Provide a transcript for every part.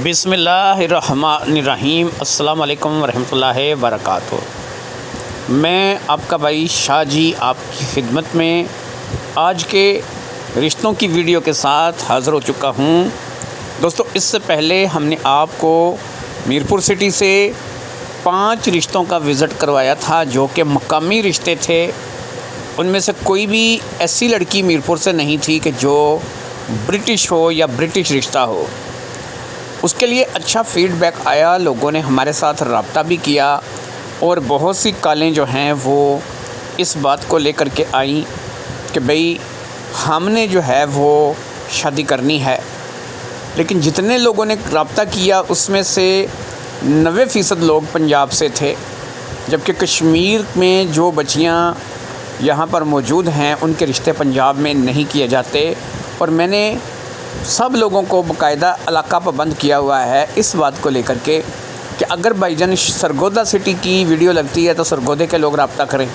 بسم اللہ الرحمن الرحیم۔ السلام علیکم ورحمۃ اللہ وبرکاتہ۔ میں آپ کا بھائی شاہ جی آپ کی خدمت میں آج کے رشتوں کی ویڈیو کے ساتھ حاضر ہو چکا ہوں۔ دوستو، اس سے پہلے ہم نے آپ کو میرپور سٹی سے 5 رشتوں کا وزٹ کروایا تھا جو کہ مقامی رشتے تھے۔ ان میں سے کوئی بھی ایسی لڑکی میرپور سے نہیں تھی کہ جو برٹش ہو یا برٹش رشتہ ہو۔ اس کے لیے اچھا فیڈ بیک آیا، لوگوں نے ہمارے ساتھ رابطہ بھی کیا اور بہت سی کالیں جو ہیں وہ اس بات کو لے کر کے آئیں کہ بھئی ہم نے جو ہے وہ شادی کرنی ہے۔ لیکن جتنے لوگوں نے رابطہ کیا اس میں سے 90% لوگ پنجاب سے تھے، جبکہ کشمیر میں جو بچیاں یہاں پر موجود ہیں ان کے رشتے پنجاب میں نہیں کیے جاتے۔ اور میں نے سب لوگوں کو باقاعدہ علاقہ پابند کیا ہوا ہے اس بات کو لے کر کے کہ اگر بھائی جان سرگودا سٹی کی ویڈیو لگتی ہے تو سرگودے کے لوگ رابطہ کریں،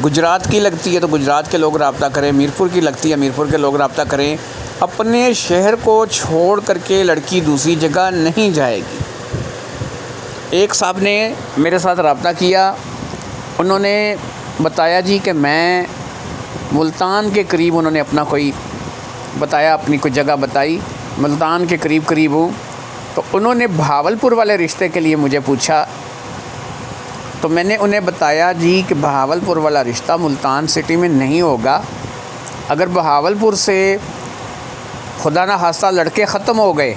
گجرات کی لگتی ہے تو گجرات کے لوگ رابطہ کریں، میرپور کی لگتی ہے میرپور کے لوگ رابطہ کریں۔ اپنے شہر کو چھوڑ کر کے لڑکی دوسری جگہ نہیں جائے گی۔ ایک صاحب نے میرے ساتھ رابطہ کیا، انہوں نے بتایا جی کہ میں ملتان کے قریب، انہوں نے اپنا کوئی بتایا، اپنی کوئی جگہ بتائی، ملتان کے قریب ہوں۔ تو انہوں نے بہاولپور والے رشتے کے لیے مجھے پوچھا، تو میں نے انہیں بتایا جی کہ بہاولپور والا رشتہ ملتان سٹی میں نہیں ہوگا۔ اگر بہاولپور سے خدا نہ خواستہ لڑکے ختم ہو گئے،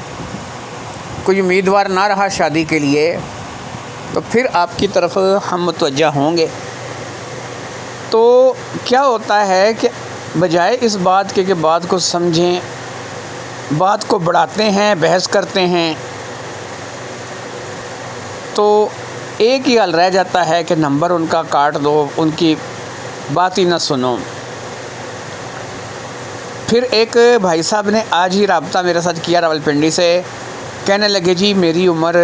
کوئی امیدوار نہ رہا شادی کے لیے، تو پھر آپ کی طرف ہم متوجہ ہوں گے۔ تو کیا ہوتا ہے کہ بجائے اس بات کے کہ بات کو سمجھیں، بات کو بڑھاتے ہیں، بحث کرتے ہیں، تو ایک ہی حل رہ جاتا ہے کہ نمبر ان کا کاٹ دو، ان کی بات ہی نہ سنو۔ پھر ایک بھائی صاحب نے آج ہی رابطہ میرے ساتھ کیا راولپنڈی سے، کہنے لگے جی میری عمر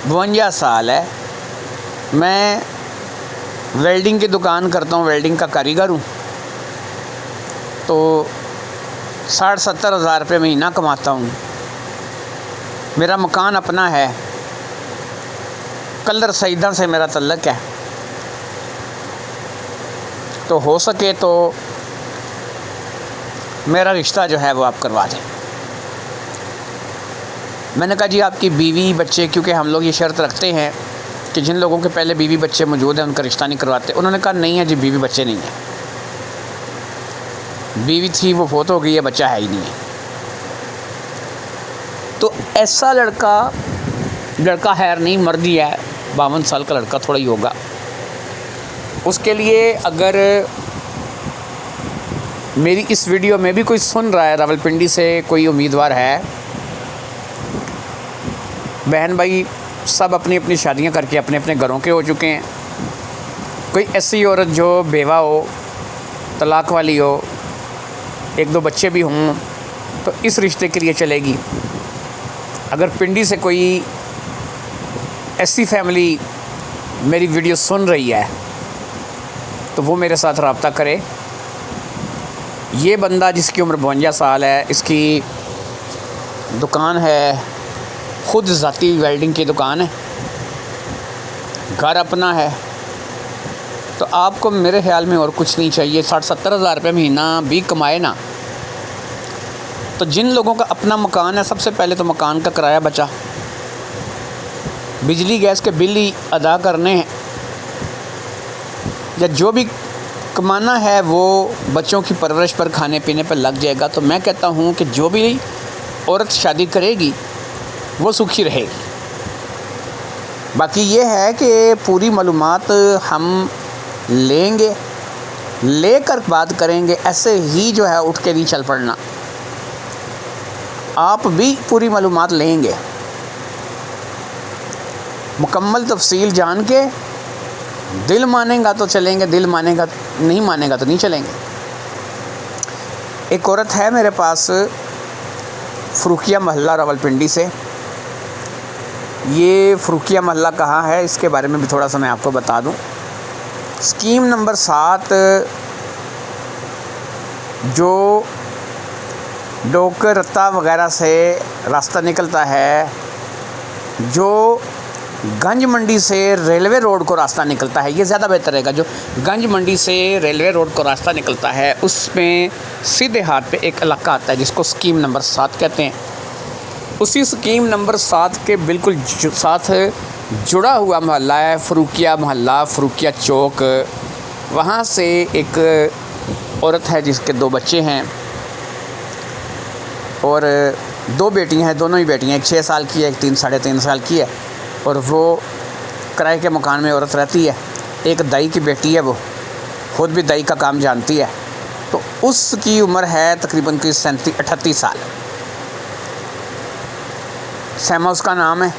52 سال ہے، میں ویلڈنگ کی دکان کرتا ہوں، ویلڈنگ کا کاریگر ہوں، تو 60-70 ہزار روپے مہینہ کماتا ہوں، میرا مکان اپنا ہے، کلر سیدہ سے میرا تعلق ہے، تو ہو سکے تو میرا رشتہ جو ہے وہ آپ کروا دیں۔ میں نے کہا جی آپ کی بیوی بچے، کیونکہ ہم لوگ یہ شرط رکھتے ہیں کہ جن لوگوں کے پہلے بیوی بچے موجود ہیں ان کا رشتہ نہیں کرواتے۔ انہوں نے کہا نہیں ہے جی بیوی بچے نہیں ہیں، بیوی تھی وہ فوت ہو گئی ہے، بچہ ہے ہی نہیں ہے۔ تو ایسا لڑکا خیر نہیں، مرد ہی ہے، 52 سال کا لڑکا تھوڑا ہی ہوگا۔ اس کے لیے اگر میری اس ویڈیو میں بھی کوئی سن رہا ہے، راولپنڈی سے کوئی امیدوار ہے، بہن بھائی سب اپنی اپنی شادیاں کر کے اپنے اپنے گھروں کے ہو چکے ہیں، کوئی ایسی عورت جو بیوہ ہو، طلاق والی ہو، 1-2 بچے بھی ہوں، تو اس رشتے کے لیے چلے گی۔ اگر پنڈی سے کوئی ایسی فیملی میری ویڈیو سن رہی ہے تو وہ میرے ساتھ رابطہ کرے۔ یہ بندہ جس کی عمر 52 سال ہے، اس کی دکان ہے، خود ذاتی ویلڈنگ کی دکان ہے، گھر اپنا ہے، تو آپ کو میرے خیال میں اور کچھ نہیں چاہیے۔ 60-70 ہزار روپے مہینہ بھی کمائے نا، تو جن لوگوں کا اپنا مکان ہے، سب سے پہلے تو مکان کا کرایہ بچا، بجلی گیس کے بل ہی ادا کرنے ہیں، یا جو بھی کمانا ہے وہ بچوں کی پرورش پر، کھانے پینے پر لگ جائے گا۔ تو میں کہتا ہوں کہ جو بھی عورت شادی کرے گی وہ سکھی رہے گی۔ باقی یہ ہے کہ پوری معلومات ہم لیں گے، لے کر بات کریں گے، ایسے ہی جو ہے اٹھ کے نہیں چل پڑنا۔ آپ بھی پوری معلومات لیں گے، مکمل تفصیل جان کے، دل مانے گا تو چلیں گے، دل مانے گا نہیں مانے گا تو نہیں چلیں گے۔ ایک عورت ہے میرے پاس فروکیہ محلہ راولپنڈی سے۔ یہ فروکیہ محلہ کہاں ہے اس کے بارے میں بھی تھوڑا سا میں آپ کو بتا دوں۔ اسکیم نمبر 7 جو ڈوکر رتا وغیرہ سے راستہ نکلتا ہے، جو گنج منڈی سے ریلوے روڈ کو راستہ نکلتا ہے، یہ زیادہ بہتر رہے گا، جو گنج منڈی سے ریلوے روڈ کو راستہ نکلتا ہے اس میں سیدھے ہاتھ پہ ایک علاقہ آتا ہے جس کو اسکیم نمبر 7 کہتے ہیں۔ اسی اسکیم نمبر 7 کے بالکل ساتھ جڑا ہوا محلہ ہے فروکیہ محلہ، فروکیہ چوک۔ وہاں سے ایک عورت ہے جس کے 2 بچے ہیں اور 2 بیٹیاں ہیں، دونوں ہی بیٹیاں، ایک 6 سال کی ہے، ایک 3 ساڑھے 3 سال کی ہے، اور وہ کرائے کے مکان میں عورت رہتی ہے۔ ایک دائی کی بیٹی ہے، وہ خود بھی دائی کا کام جانتی ہے، تو اس کی عمر ہے تقریباً 38 سال۔ سیما اس کا نام ہے،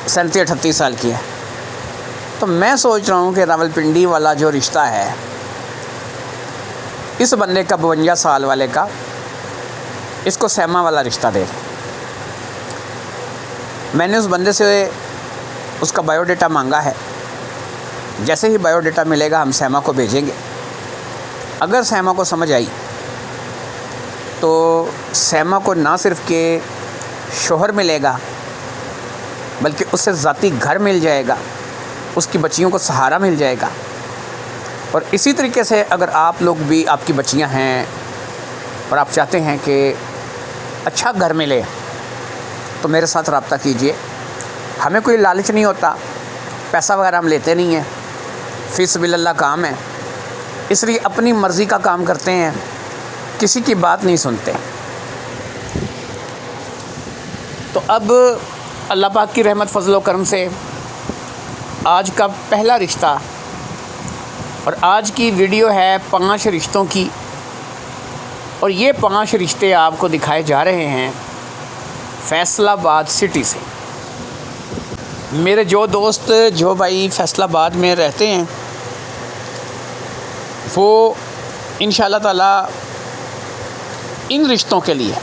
38 سال کی ہے۔ تو میں سوچ رہا ہوں کہ راولپنڈی والا جو رشتہ ہے اس بندے کا 52 سال والے کا، اس کو سیما والا رشتہ دے دیں۔ میں نے اس بندے سے اس کا بایو ڈیٹا مانگا ہے، جیسے ہی بایو ڈیٹا ملے گا ہم سیما کو بھیجیں گے۔ اگر سیما کو سمجھ آئی تو سیما کو نہ صرف کہ شوہر ملے گا بلکہ اس سے ذاتی گھر مل جائے گا، اس کی بچیوں کو سہارا مل جائے گا۔ اور اسی طریقے سے اگر آپ لوگ بھی، آپ کی بچیاں ہیں اور آپ چاہتے ہیں کہ اچھا گھر ملے تو میرے ساتھ رابطہ کیجئے۔ ہمیں کوئی لالچ نہیں ہوتا، پیسہ وغیرہ ہم لیتے نہیں ہیں، فی سبیل اللہ کام ہے، اس لیے اپنی مرضی کا کام کرتے ہیں، کسی کی بات نہیں سنتے۔ تو اب اللہ پاک کی رحمت فضل و کرم سے آج کا پہلا رشتہ، اور آج کی ویڈیو ہے 5 رشتوں کی، اور یہ 5 رشتے آپ کو دکھائے جا رہے ہیں فیصل آباد سٹی سے۔ میرے جو دوست جو بھائی فیصل آباد میں رہتے ہیں وہ انشاءاللہ تعالی ان رشتوں کے لیے،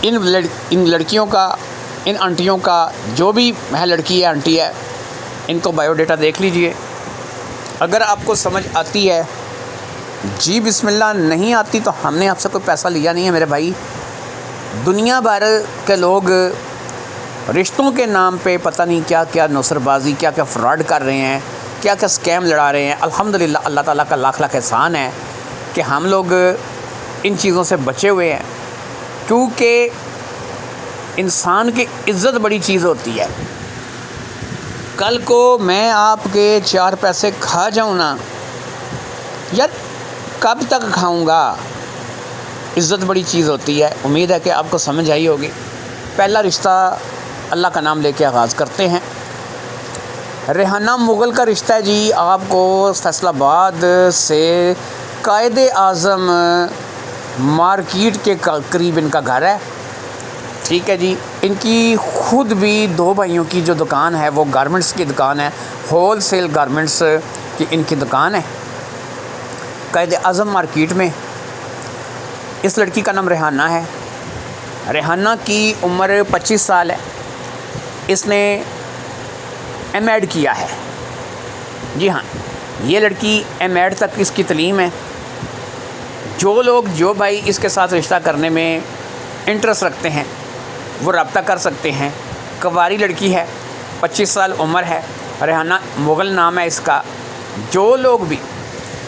ان لڑکیوں کا، ان آنٹیوں کا، جو بھی ہے لڑکی ہے آنٹی ہے، ان کو بایو ڈیٹا دیکھ لیجئے۔ اگر آپ کو سمجھ آتی ہے، جی بسم اللہ، نہیں آتی تو ہم نے آپ سے کوئی پیسہ لیا نہیں ہے میرے بھائی۔ دنیا بھر کے لوگ رشتوں کے نام پہ پتہ نہیں کیا کیا نوسر بازی، کیا کیا فراڈ کر رہے ہیں، کیا کیا سکیم لڑا رہے ہیں۔ الحمدللہ اللہ تعالیٰ کا لاکھ لاکھ احسان ہے کہ ہم لوگ ان چیزوں سے بچے ہوئے ہیں، کیونکہ انسان کی عزت بڑی چیز ہوتی ہے۔ کل کو میں آپ کے 4 پیسے کھا جاؤں نا، یار کب تک کھاؤں گا؟ عزت بڑی چیز ہوتی ہے۔ امید ہے کہ آپ کو سمجھ آئی ہوگی۔ پہلا رشتہ اللہ کا نام لے کے آغاز کرتے ہیں۔ ریحانہ مغل کا رشتہ ہے جی، آپ کو فیصل آباد سے قائد اعظم مارکیٹ کے قریب ان کا گھر ہے، ٹھیک ہے جی۔ ان کی خود بھی 2 بھائیوں کی جو دکان ہے وہ گارمنٹس کی دکان ہے، ہول سیل گارمنٹس کی ان کی دکان ہے قائد اعظم مارکیٹ میں۔ اس لڑکی کا نام ریحانہ ہے۔ ریحانہ کی عمر 25 سال ہے۔ اس نے ایم ایڈ کیا ہے، جی ہاں، یہ لڑکی ایم ایڈ تک اس کی تعلیم ہے۔ جو لوگ، جو بھائی اس کے ساتھ رشتہ کرنے میں انٹرسٹ رکھتے ہیں وہ رابطہ کر سکتے ہیں۔ کنواری لڑکی ہے، 25 سال عمر ہے، ریحانہ مغل نام ہے اس کا۔ جو لوگ بھی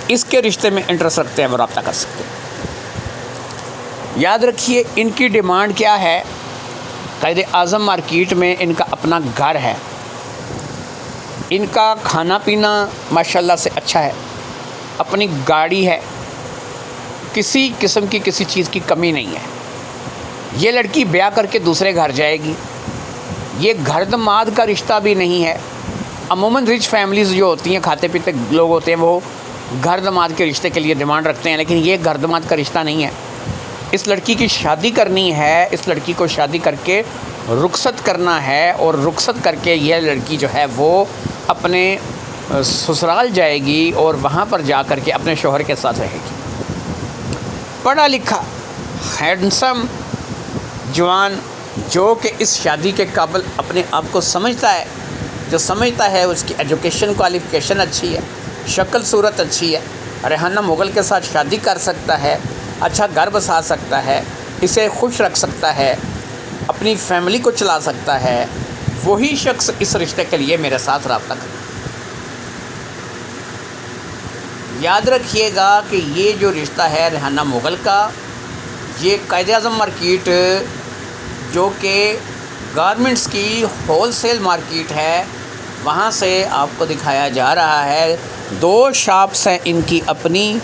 اس کے رشتے میں انٹرسٹ رکھتے ہیں وہ رابطہ کر سکتے ہیں۔ یاد رکھیے ان کی ڈیمانڈ کیا ہے۔ قائد اعظم مارکیٹ میں ان کا اپنا گھر ہے، ان کا کھانا پینا ماشاءاللہ سے اچھا ہے، اپنی گاڑی ہے، کسی قسم کی کسی چیز کی کمی نہیں ہے۔ یہ لڑکی بیاہ کر کے دوسرے گھر جائے گی۔ یہ گھر دماد کا رشتہ بھی نہیں ہے۔ عموماً رچ فیملیز جو ہوتی ہیں، کھاتے پیتے لوگ ہوتے ہیں، وہ گھر دماد کے رشتے کے لیے ڈیمانڈ رکھتے ہیں، لیکن یہ گھر دماد کا رشتہ نہیں ہے۔ اس لڑکی کی شادی کرنی ہے، اس لڑکی کو شادی کر کے رخصت کرنا ہے، اور رخصت کر کے یہ لڑکی جو ہے وہ اپنے سسرال جائے گی اور وہاں پر جا کر کے اپنے شوہر کے ساتھ رہے گی۔ پڑھا لکھا ہینڈسم جوان جو کہ اس شادی کے قابل اپنے آپ کو سمجھتا ہے، جو سمجھتا ہے اس کی ایجوکیشن کوالیفیکیشن اچھی ہے، شکل صورت اچھی ہے، ریحانہ مغل کے ساتھ شادی کر سکتا ہے، اچھا گھر بسا سکتا ہے، اسے خوش رکھ سکتا ہے، اپنی فیملی کو چلا سکتا ہے، وہی شخص اس رشتے کے لیے میرے ساتھ رابطہ کرے۔ یاد رکھیے گا کہ یہ جو رشتہ ہے ریحانہ مغل کا، یہ قائد اعظم مارکیٹ جو کہ گارمنٹس کی ہول سیل مارکیٹ ہے، وہاں سے آپ کو دکھایا جا رہا ہے۔ 2 شاپس ہیں ان کی اپنی،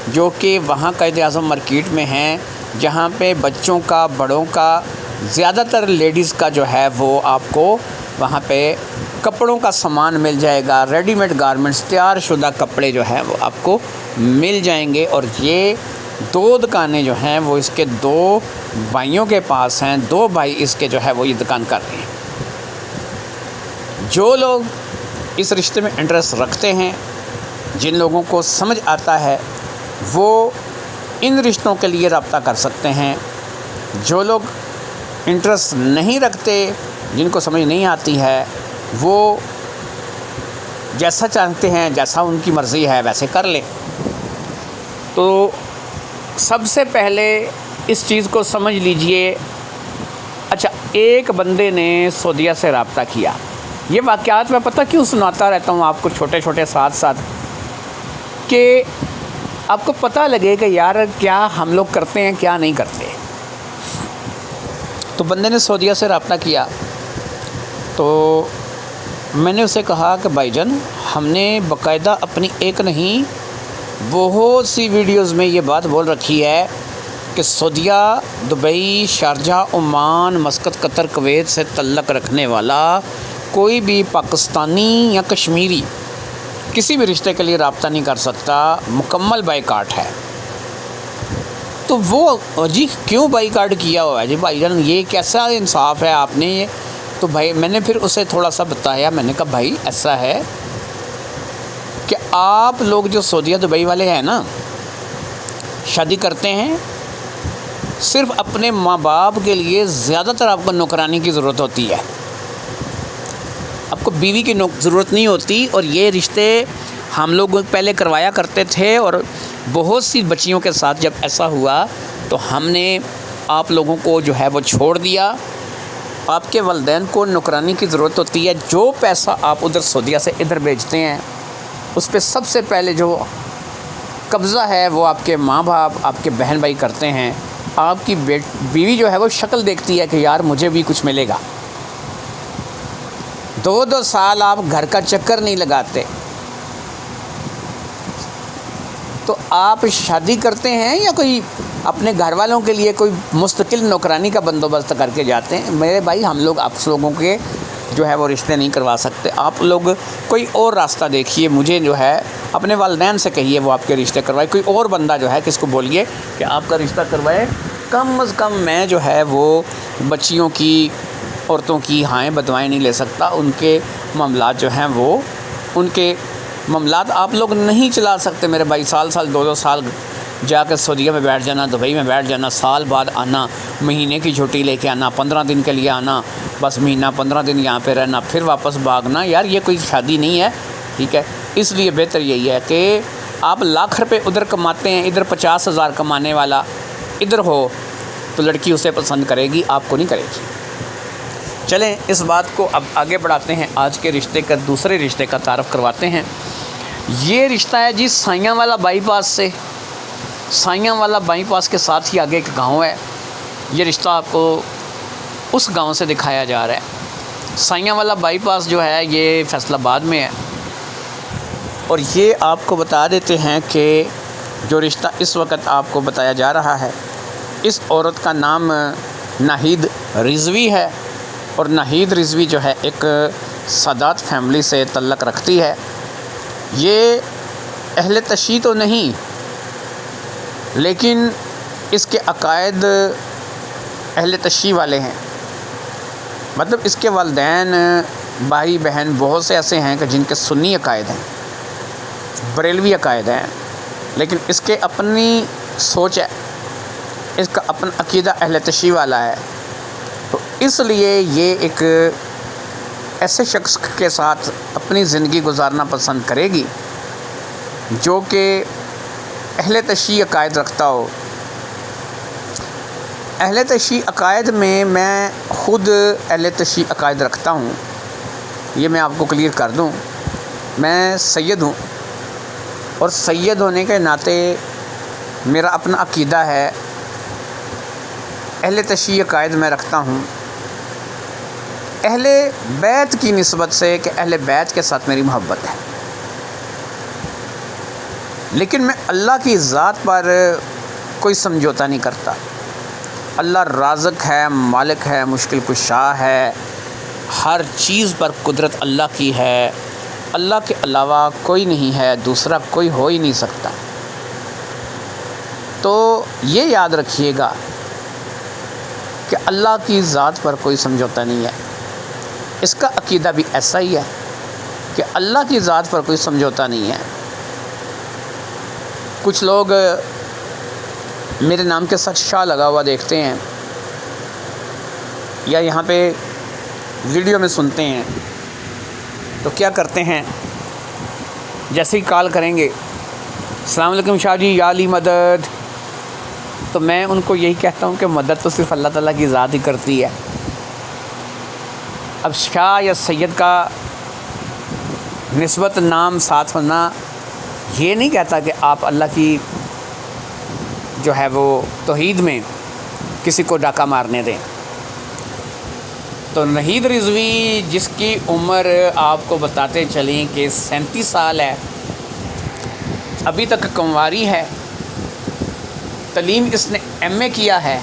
جو کہ وہاں قائد اعظم مارکیٹ میں ہیں، جہاں پہ بچوں کا، بڑوں کا، زیادہ تر لیڈیز کا جو ہے وہ آپ کو وہاں پہ کپڑوں کا سامان مل جائے گا۔ ریڈی میڈ گارمنٹس، تیار شدہ کپڑے جو ہیں وہ آپ کو مل جائیں گے۔ اور یہ 2 دکانیں جو ہیں وہ اس کے 2 بھائیوں کے پاس ہیں۔ 2 بھائی اس کے جو ہے وہ یہ دکان کر رہے ہیں۔ جو لوگ اس رشتے میں انٹرسٹ رکھتے ہیں، جن لوگوں کو سمجھ آتا ہے، وہ ان رشتوں کے لیے رابطہ کر سکتے ہیں۔ جو لوگ انٹرسٹ نہیں رکھتے، جن کو سمجھ نہیں آتی ہے، وہ جیسا چاہتے ہیں، جیسا ان کی مرضی ہے ویسے کر لیں۔ تو سب سے پہلے اس چیز کو سمجھ لیجئے۔ اچھا، ایک بندے نے سعودیہ سے رابطہ کیا۔ یہ واقعات میں پتہ کیوں سناتا رہتا ہوں آپ کو چھوٹے چھوٹے ساتھ کہ آپ کو پتہ لگے کہ یار کیا ہم لوگ کرتے ہیں، کیا نہیں کرتے۔ تو بندے نے سعودیہ سے رابطہ کیا، تو میں نے اسے کہا کہ بھائی جان، ہم نے باقاعدہ اپنی ایک نہیں بہت سی ویڈیوز میں یہ بات بول رکھی ہے کہ سعودیہ، دبئی، شارجہ، عمان، مسقط، قطر، کویت سے تعلق رکھنے والا کوئی بھی پاکستانی یا کشمیری کسی بھی رشتے کے لیے رابطہ نہیں کر سکتا، مکمل بائیکاٹ ہے۔ تو وہ جی کیوں بائیکاٹ کیا ہوا ہے؟ جی بھائی جان یہ کیسا انصاف ہے آپ نے؟ تو بھائی میں نے پھر اسے تھوڑا سا بتایا، میں نے کہا بھائی ایسا ہے کہ آپ لوگ جو سعودیہ دبئی والے ہیں نا، شادی کرتے ہیں صرف اپنے ماں باپ کے لیے، زیادہ تر آپ کو نوکرانی کی ضرورت ہوتی ہے، آپ کو بیوی کی ضرورت نہیں ہوتی۔ اور یہ رشتے ہم لوگ پہلے کروایا کرتے تھے، اور بہت سی بچیوں کے ساتھ جب ایسا ہوا تو ہم نے آپ لوگوں کو جو ہے وہ چھوڑ دیا۔ آپ کے والدین کو نوکرانی کی ضرورت ہوتی ہے، جو پیسہ آپ ادھر سعودیہ سے ادھر بھیجتے ہیں اس پہ سب سے پہلے جو قبضہ ہے وہ آپ کے ماں باپ، آپ کے بہن بھائی کرتے ہیں۔ آپ کی بیوی جو ہے وہ شکل دیکھتی ہے کہ یار مجھے بھی کچھ ملے گا۔ 2 سال آپ گھر کا چکر نہیں لگاتے، تو آپ شادی کرتے ہیں یا کوئی اپنے گھر والوں کے لیے کوئی مستقل نوکرانی کا بندوبست کر کے جاتے ہیں؟ میرے بھائی ہم لوگ آپ لوگوں کے جو ہے وہ رشتے نہیں کروا سکتے۔ آپ لوگ کوئی اور راستہ دیکھیے، مجھے جو ہے اپنے والدین سے کہیے وہ آپ کے رشتے کروائے، کوئی اور بندہ جو ہے کس کو بولیے کہ آپ کا رشتہ کروائے۔ کم از کم میں جو ہے وہ بچیوں کی، عورتوں کی ہائیں بدوائیں نہیں لے سکتا۔ ان کے معاملات جو ہیں وہ، ان کے معاملات آپ لوگ نہیں چلا سکتے میرے بھائی۔ سال 2 سال جا کے سعودیہ میں بیٹھ جانا، دبئی میں بیٹھ جانا، سال بعد آنا، مہینے کی چھٹی لے کے آنا، 15 دن کے لیے آنا، بس مہینہ 15 دن یہاں پہ رہنا، پھر واپس بھاگنا، یار یہ کوئی شادی نہیں ہے، ٹھیک ہے؟ اس لیے بہتر یہی ہے کہ آپ لاکھ روپے ادھر کماتے ہیں، ادھر 50,000 کمانے والا ادھر ہو تو لڑکی اسے پسند کرے گی، آپ کو نہیں کرے گی۔ چلیں اس بات کو اب آگے بڑھاتے ہیں، آج کے رشتے کا دوسرے رشتے کا تعارف کرواتے ہیں۔ یہ رشتہ ہے جی سائیاں والا بائی پاس سے، سائیاں والا بائی پاس کے ساتھ ہی آگے ایک گاؤں ہے۔ یہ رشتہ آپ کو اس گاؤں سے دکھایا جا رہا ہے۔ سائیاں والا بائی پاس جو ہے یہ فیصل آباد میں ہے، اور یہ آپ کو بتا دیتے ہیں کہ جو رشتہ اس وقت آپ کو بتایا جا رہا ہے، اس عورت کا نام ناہید رضوی ہے، اور ناہید رضوی جو ہے ایک سادات فیملی سے تعلق رکھتی ہے۔ یہ اہل تشیع تو نہیں، لیکن اس کے عقائد اہل تشیع والے ہیں۔ مطلب اس کے والدین، بھائی بہن بہت سے ایسے ہیں کہ جن کے سنی عقائد ہیں، بریلوی عقائد ہیں، لیکن اس کے اپنی سوچ ہے، اس کا اپنا عقیدہ اہل تشیع والا ہے۔ تو اس لیے یہ ایک ایسے شخص کے ساتھ اپنی زندگی گزارنا پسند کرے گی جو کہ اہل تشیع عقائد رکھتا ہو، اہل تشیع عقائد میں خود اہل تشیع عقائد رکھتا ہوں، یہ میں آپ کو کلیئر کر دوں۔ میں سید ہوں، اور سید ہونے کے ناطے میرا اپنا عقیدہ ہے، اہل تشیع عقائد میں رکھتا ہوں اہل بیت کی نسبت سے کہ اہل بیت کے ساتھ میری محبت ہے، لیکن میں اللہ کی ذات پر کوئی سمجھوتا نہیں کرتا۔ اللہ رازق ہے، مالک ہے، مشکل کشا ہے، ہر چیز پر قدرت اللہ کی ہے، اللہ کے علاوہ کوئی نہیں ہے، دوسرا کوئی ہو ہی نہیں سکتا۔ تو یہ یاد رکھیے گا کہ اللہ کی ذات پر کوئی سمجھوتا نہیں ہے۔ اس کا عقیدہ بھی ایسا ہی ہے کہ اللہ کی ذات پر کوئی سمجھوتا نہیں ہے۔ کچھ لوگ میرے نام کے ساتھ شاہ لگا ہوا دیکھتے ہیں، یا یہاں پہ ویڈیو میں سنتے ہیں، تو کیا کرتے ہیں، جیسے ہی کال کریں گے السلام علیکم شاہ جی یا علی مدد، تو میں ان کو یہی کہتا ہوں کہ مدد تو صرف اللہ تعالیٰ کی ذات ہی کرتی ہے۔ اب شاہ یا سید کا نسبت نام ساتھ ہونا یہ نہیں کہتا کہ آپ اللہ کی جو ہے وہ توحید میں کسی کو ڈاکہ مارنے دیں۔ تو نہید رضوی جس کی عمر آپ کو بتاتے چلیں کہ 37 سال ہے، ابھی تک کنواری ہے، تعلیم اس نے MA کیا ہے،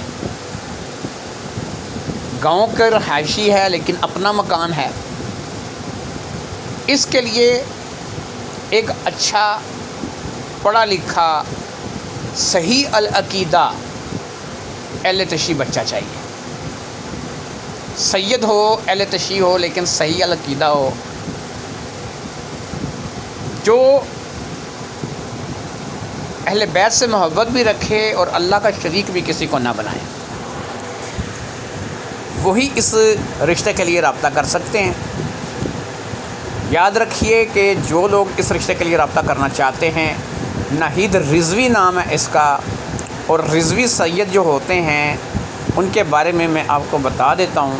گاؤں کا رہائشی ہے لیکن اپنا مکان ہے، اس کے لیے ایک اچھا پڑھا لکھا صحیح العقیدہ اہل تشیع بچہ چاہیے۔ سید ہو، اہل تشیع ہو، لیکن صحیح العقیدہ ہو، جو اہل بیت سے محبت بھی رکھے اور اللہ کا شریک بھی کسی کو نہ بنائے، وہی اس رشتے کے لیے رابطہ کر سکتے ہیں۔ یاد رکھیے کہ جو لوگ اس رشتے کے لیے رابطہ کرنا چاہتے ہیں، نہید رضوی نام ہے اس کا، اور رضوی سید جو ہوتے ہیں ان کے بارے میں آپ کو بتا دیتا ہوں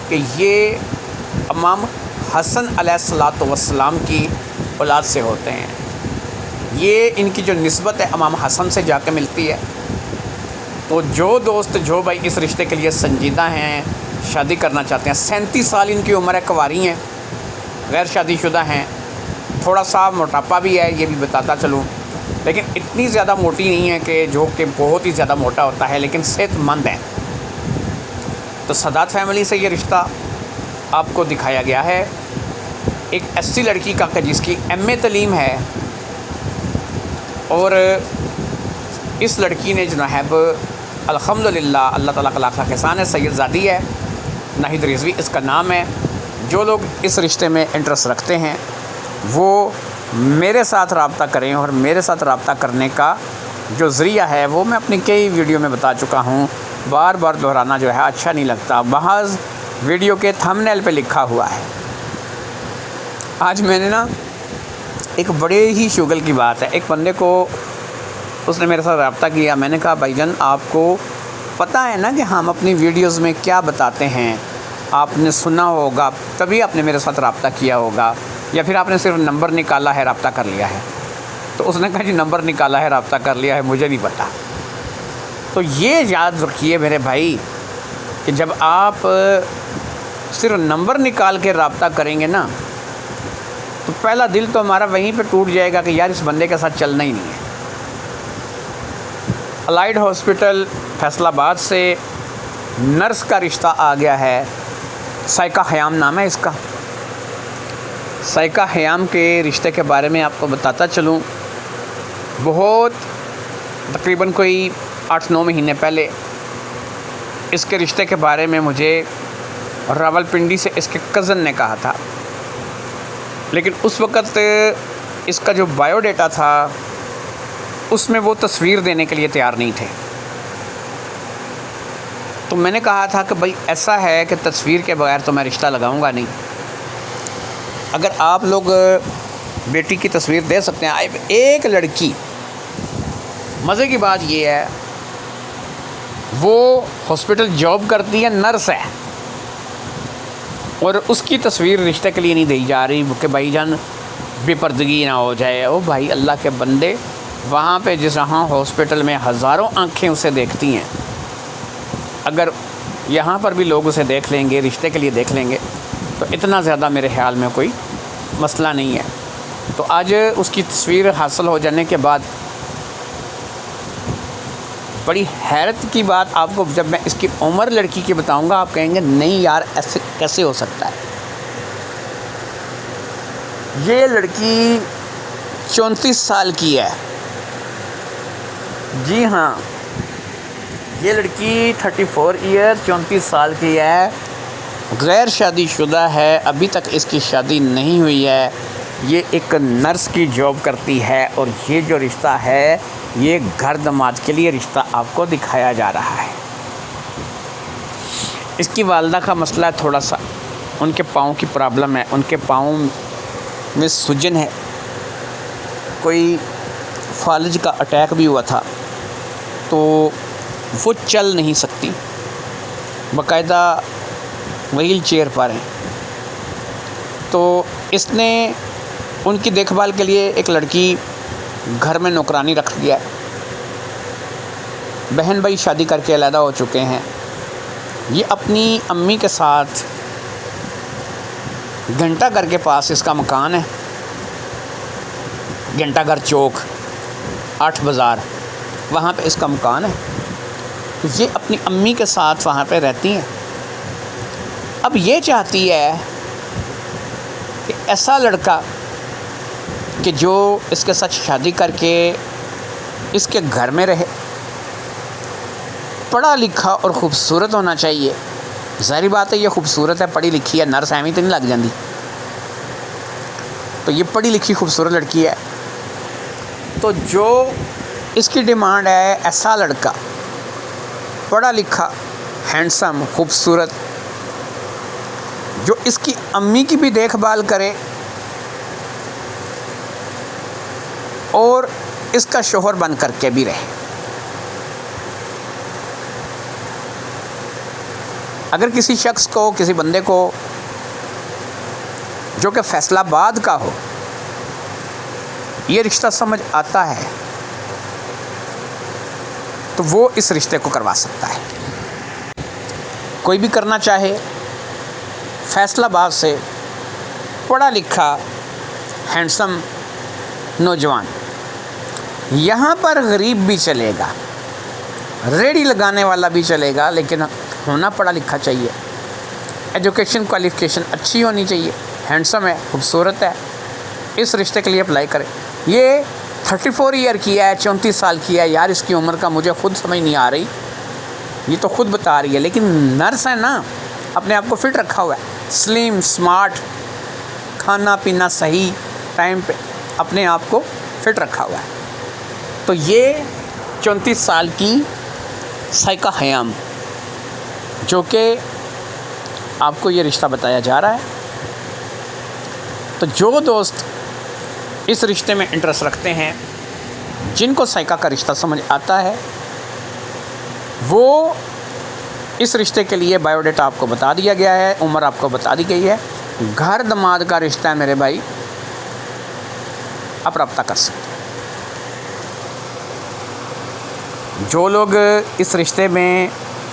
کہ یہ امام حسن علیہ الصلاۃ والسلام کی اولاد سے ہوتے ہیں۔ یہ ان کی جو نسبت ہے امام حسن سے جا کے ملتی ہے۔ تو جو دوست جو بھائی اس رشتے کے لیے سنجیدہ ہیں، شادی کرنا چاہتے ہیں، 37 سال ان کی عمر ہے، کنواری ہیں، غیر شادی شدہ ہیں، تھوڑا سا موٹاپا بھی ہے، یہ بھی بتاتا چلوں، لیکن اتنی زیادہ موٹی نہیں ہے کہ جو کہ بہت ہی زیادہ موٹا ہوتا ہے، لیکن صحت مند ہے۔ تو سادات فیملی سے یہ رشتہ آپ کو دکھایا گیا ہے، ایک ایسی لڑکی کا کہ جس کی MA تعلیم ہے، اور اس لڑکی نے جناب الحمدللہ اللہ تعالیٰ کا لاکھ لاکھ احسان ہے، سید زادی ہے، نہید رضوی اس کا نام ہے۔ جو لوگ اس رشتے میں انٹرسٹ رکھتے ہیں وہ میرے ساتھ رابطہ کریں، اور میرے ساتھ رابطہ کرنے کا جو ذریعہ ہے وہ میں اپنی کئی ویڈیو میں بتا چکا ہوں، بار بار دہرانا جو ہے اچھا نہیں لگتا، بعض ویڈیو کے تھمبنیل پہ لکھا ہوا ہے۔ آج میں نے ایک بڑے ہی شغل کی بات ہے، ایک بندے کو اس نے میرے ساتھ رابطہ کیا، میں نے کہا بھائی جان آپ کو پتہ ہے نا کہ ہم اپنی ویڈیوز میں کیا بتاتے ہیں، آپ نے سنا ہوگا تبھی آپ نے میرے ساتھ رابطہ کیا ہوگا، یا پھر آپ نے صرف نمبر نکالا ہے رابطہ کر لیا ہے۔ تو اس نے کہا جی نمبر نکالا ہے رابطہ کر لیا ہے، مجھے نہیں پتہ۔ تو یہ یاد رکھیے میرے بھائی کہ جب آپ صرف نمبر نکال کے رابطہ کریں گے نا، تو پہلا دل تو ہمارا وہیں پہ ٹوٹ جائے گا کہ یار اس بندے کے ساتھ چلنا ہی نہیں ہے۔ الائڈ ہاسپٹل فیصل آباد سے نرس کا رشتہ آ گیا ہے، سائقہ خیام نام ہے اس کا۔ سائقہ خیام کے رشتے کے بارے میں آپ کو بتاتا چلوں، بہت تقریباً کوئی 8-9 مہینے پہلے اس کے رشتے کے بارے میں مجھے راولپنڈی سے اس کے کزن نے کہا تھا، لیکن اس وقت اس کا جو بایو ڈیٹا تھا اس میں وہ تصویر دینے کے لیے تیار نہیں تھے۔ تو میں نے کہا تھا کہ بھائی ایسا ہے کہ تصویر کے بغیر تو میں رشتہ لگاؤں گا نہیں، اگر آپ لوگ بیٹی کی تصویر دے سکتے ہیں۔ ایک لڑکی، مزے کی بات یہ ہے، وہ ہاسپٹل جاب کرتی ہے، نرس ہے، اور اس کی تصویر رشتے کے لیے نہیں دی جا رہی کہ بھائی جان بے پردگی نہ ہو جائے۔ او بھائی اللہ کے بندے، وہاں پہ جہاں ہاسپٹل میں ہزاروں آنکھیں اسے دیکھتی ہیں، اگر یہاں پر بھی لوگ اسے دیکھ لیں گے، رشتے کے لیے دیکھ لیں گے، تو اتنا زیادہ میرے خیال میں کوئی مسئلہ نہیں ہے۔ تو آج اس کی تصویر حاصل ہو جانے کے بعد بڑی حیرت کی بات آپ کو جب میں اس کی عمر لڑکی کی بتاؤں گا، آپ کہیں گے نہیں یار ایسے کیسے ہو سکتا ہے۔ یہ لڑکی 34 سال کی ہے، جی ہاں، یہ لڑکی 34 ایئر 34 سال کی ہے، غیر شادی شدہ ہے، ابھی تک اس کی شادی نہیں ہوئی ہے، یہ ایک نرس کی جاب کرتی ہے، اور یہ جو رشتہ ہے یہ گھر داماد کے لیے رشتہ آپ کو دکھایا جا رہا ہے۔ اس کی والدہ کا مسئلہ ہے تھوڑا سا، ان کے پاؤں کی پرابلم ہے، ان کے پاؤں میں سجن ہے، کوئی فالج کا اٹیک بھی ہوا تھا، تو وہ چل نہیں سکتی، باقاعدہ وہیل چیئر پر ہیں۔ تو اس نے ان کی دیکھ بھال کے لیے ایک لڑکی گھر میں نوکرانی رکھ دیا ہے۔ بہن بھائی شادی کر کے علیحدہ ہو چکے ہیں۔ یہ اپنی امی کے ساتھ گھنٹہ گھر کے پاس اس کا مکان ہے، گھنٹہ گھر چوک 8 بازار، وہاں پہ اس کا مکان ہے۔ یہ اپنی امی کے ساتھ وہاں پہ رہتی ہیں۔ اب یہ چاہتی ہے کہ ایسا لڑکا کہ جو اس کے ساتھ شادی کر کے اس کے گھر میں رہے، پڑھا لکھا اور خوبصورت ہونا چاہیے۔ ظاہری بات ہے یہ خوبصورت ہے، پڑھی لکھی ہے، نرس ایویں تو نہیں لگ جاندی، تو یہ پڑھی لکھی خوبصورت لڑکی ہے۔ تو جو اس کی ڈیمانڈ ہے ایسا لڑکا پڑھا لکھا، ہینڈسم، خوبصورت، جو اس کی امی کی بھی دیکھ بھال کرے اور اس کا شوہر بن کر کے بھی رہے۔ اگر کسی شخص کو، کسی بندے کو جو کہ فیصل آباد کا ہو، یہ رشتہ سمجھ آتا ہے تو وہ اس رشتے کو کروا سکتا ہے۔ کوئی بھی کرنا چاہے، فیصل آباد سے پڑھا لکھا ہینڈسم نوجوان، یہاں پر غریب بھی چلے گا، ریڑھی لگانے والا بھی چلے گا، لیکن ہونا پڑھا لکھا چاہیے، ایجوکیشن کوالیفیکیشن اچھی ہونی چاہیے، ہینڈسم ہے، خوبصورت ہے، اس رشتے کے لیے اپلائی کرے۔ یہ 34 ایئر کی ہے، 34 سال کی ہے، یار اس کی عمر کا مجھے خود سمجھ نہیں آ رہی، یہ تو خود بتا رہی ہے، لیکن نرس ہے نا، اپنے آپ کو فٹ رکھا ہوا ہے، سلیم سمارٹ، کھانا پینا صحیح ٹائم پہ، اپنے آپ کو فٹ رکھا ہوا ہے۔ تو یہ 34 سال کی سائقہ حیام، جو کہ آپ کو یہ رشتہ بتایا جا رہا ہے، تو جو دوست اس رشتے میں انٹرسٹ رکھتے ہیں، جن کو سائقہ کا رشتہ سمجھ آتا ہے، وہ اس رشتے کے لیے بایو ڈیٹا آپ کو بتا دیا گیا ہے، عمر آپ کو بتا دی گئی ہے، گھر داماد کا رشتہ ہے میرے بھائی، آپ رابطہ کر سکتے ہیں۔ جو لوگ اس رشتے میں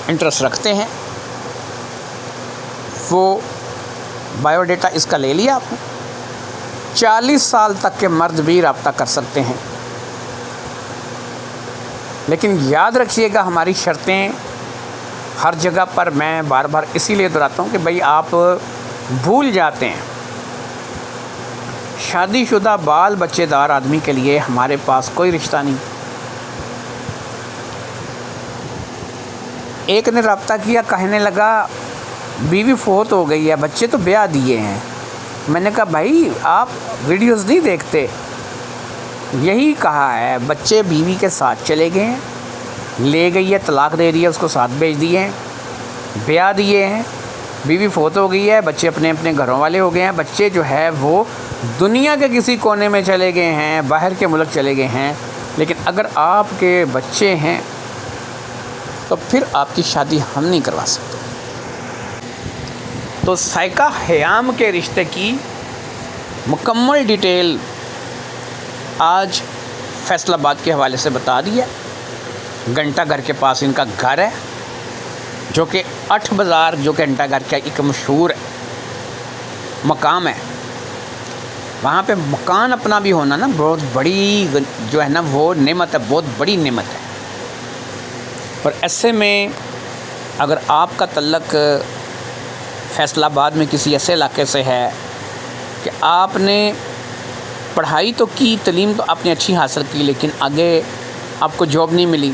انٹرسٹ رکھتے ہیں، وہ بایو ڈیٹا اس کا لے لیا آپ نے، 40 سال تک کے مرد بھی رابطہ کر سکتے ہیں، لیکن یاد رکھیے گا ہماری شرطیں ہر جگہ پر میں بار بار اسی لیے دہراتا ہوں کہ بھئی آپ بھول جاتے ہیں، شادی شدہ بال بچے دار آدمی کے لیے ہمارے پاس کوئی رشتہ نہیں۔ ایک نے رابطہ کیا، کہنے لگا بیوی فوت ہو گئی ہے، بچے تو بیاہ دیے ہیں۔ میں نے کہا بھائی آپ ویڈیوز نہیں دیکھتے، یہی کہا ہے، بچے بیوی کے ساتھ چلے گئے ہیں، لے گئی ہے، طلاق دے دی ہے، اس کو ساتھ بھیج دیے ہیں، بیاہ دیے ہیں، بیوی فوت ہو گئی ہے، بچے اپنے اپنے گھروں والے ہو گئے ہیں، بچے جو ہے وہ دنیا کے کسی کونے میں چلے گئے ہیں، باہر کے ملک چلے گئے ہیں، لیکن اگر آپ کے بچے ہیں تو پھر آپ کی شادی ہم نہیں کروا سکتے۔ تو سائقہ خیام کے رشتے کی مکمل ڈیٹیل آج فیصل آباد کے حوالے سے بتا دیا۔ گھنٹہ گھر کے پاس ان کا گھر ہے، جو کہ 8 بازار جو کہ گھنٹہ گھر کا ایک مشہور مقام ہے، وہاں پہ مکان اپنا بھی ہونا نا بہت بڑی جو ہے نا وہ نعمت ہے، بہت بڑی نعمت ہے۔ اور ایسے میں اگر آپ کا تعلق فیصل آباد میں کسی ایسے علاقے سے ہے کہ آپ نے پڑھائی تو کی، تعلیم تو آپ نے اچھی حاصل کی، لیکن آگے آپ کو جاب نہیں ملی،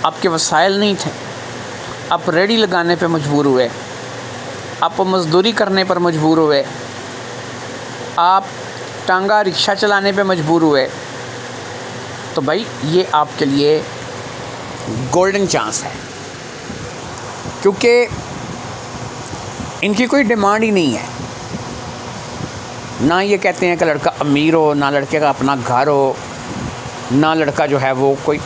آپ کے وسائل نہیں تھے، آپ ریڑھی لگانے پہ مجبور ہوئے، آپ مزدوری کرنے پر مجبور ہوئے، آپ ٹانگا رکشہ چلانے پہ مجبور ہوئے، تو بھائی یہ آپ کے لیے گولڈن چانس ہے، کیونکہ ان کی کوئی ڈیمانڈ ہی نہیں ہے۔ نہ یہ کہتے ہیں کہ لڑکا امیر ہو، نہ لڑکے کا اپنا گھر ہو، نہ لڑکا جو ہے وہ کوئی،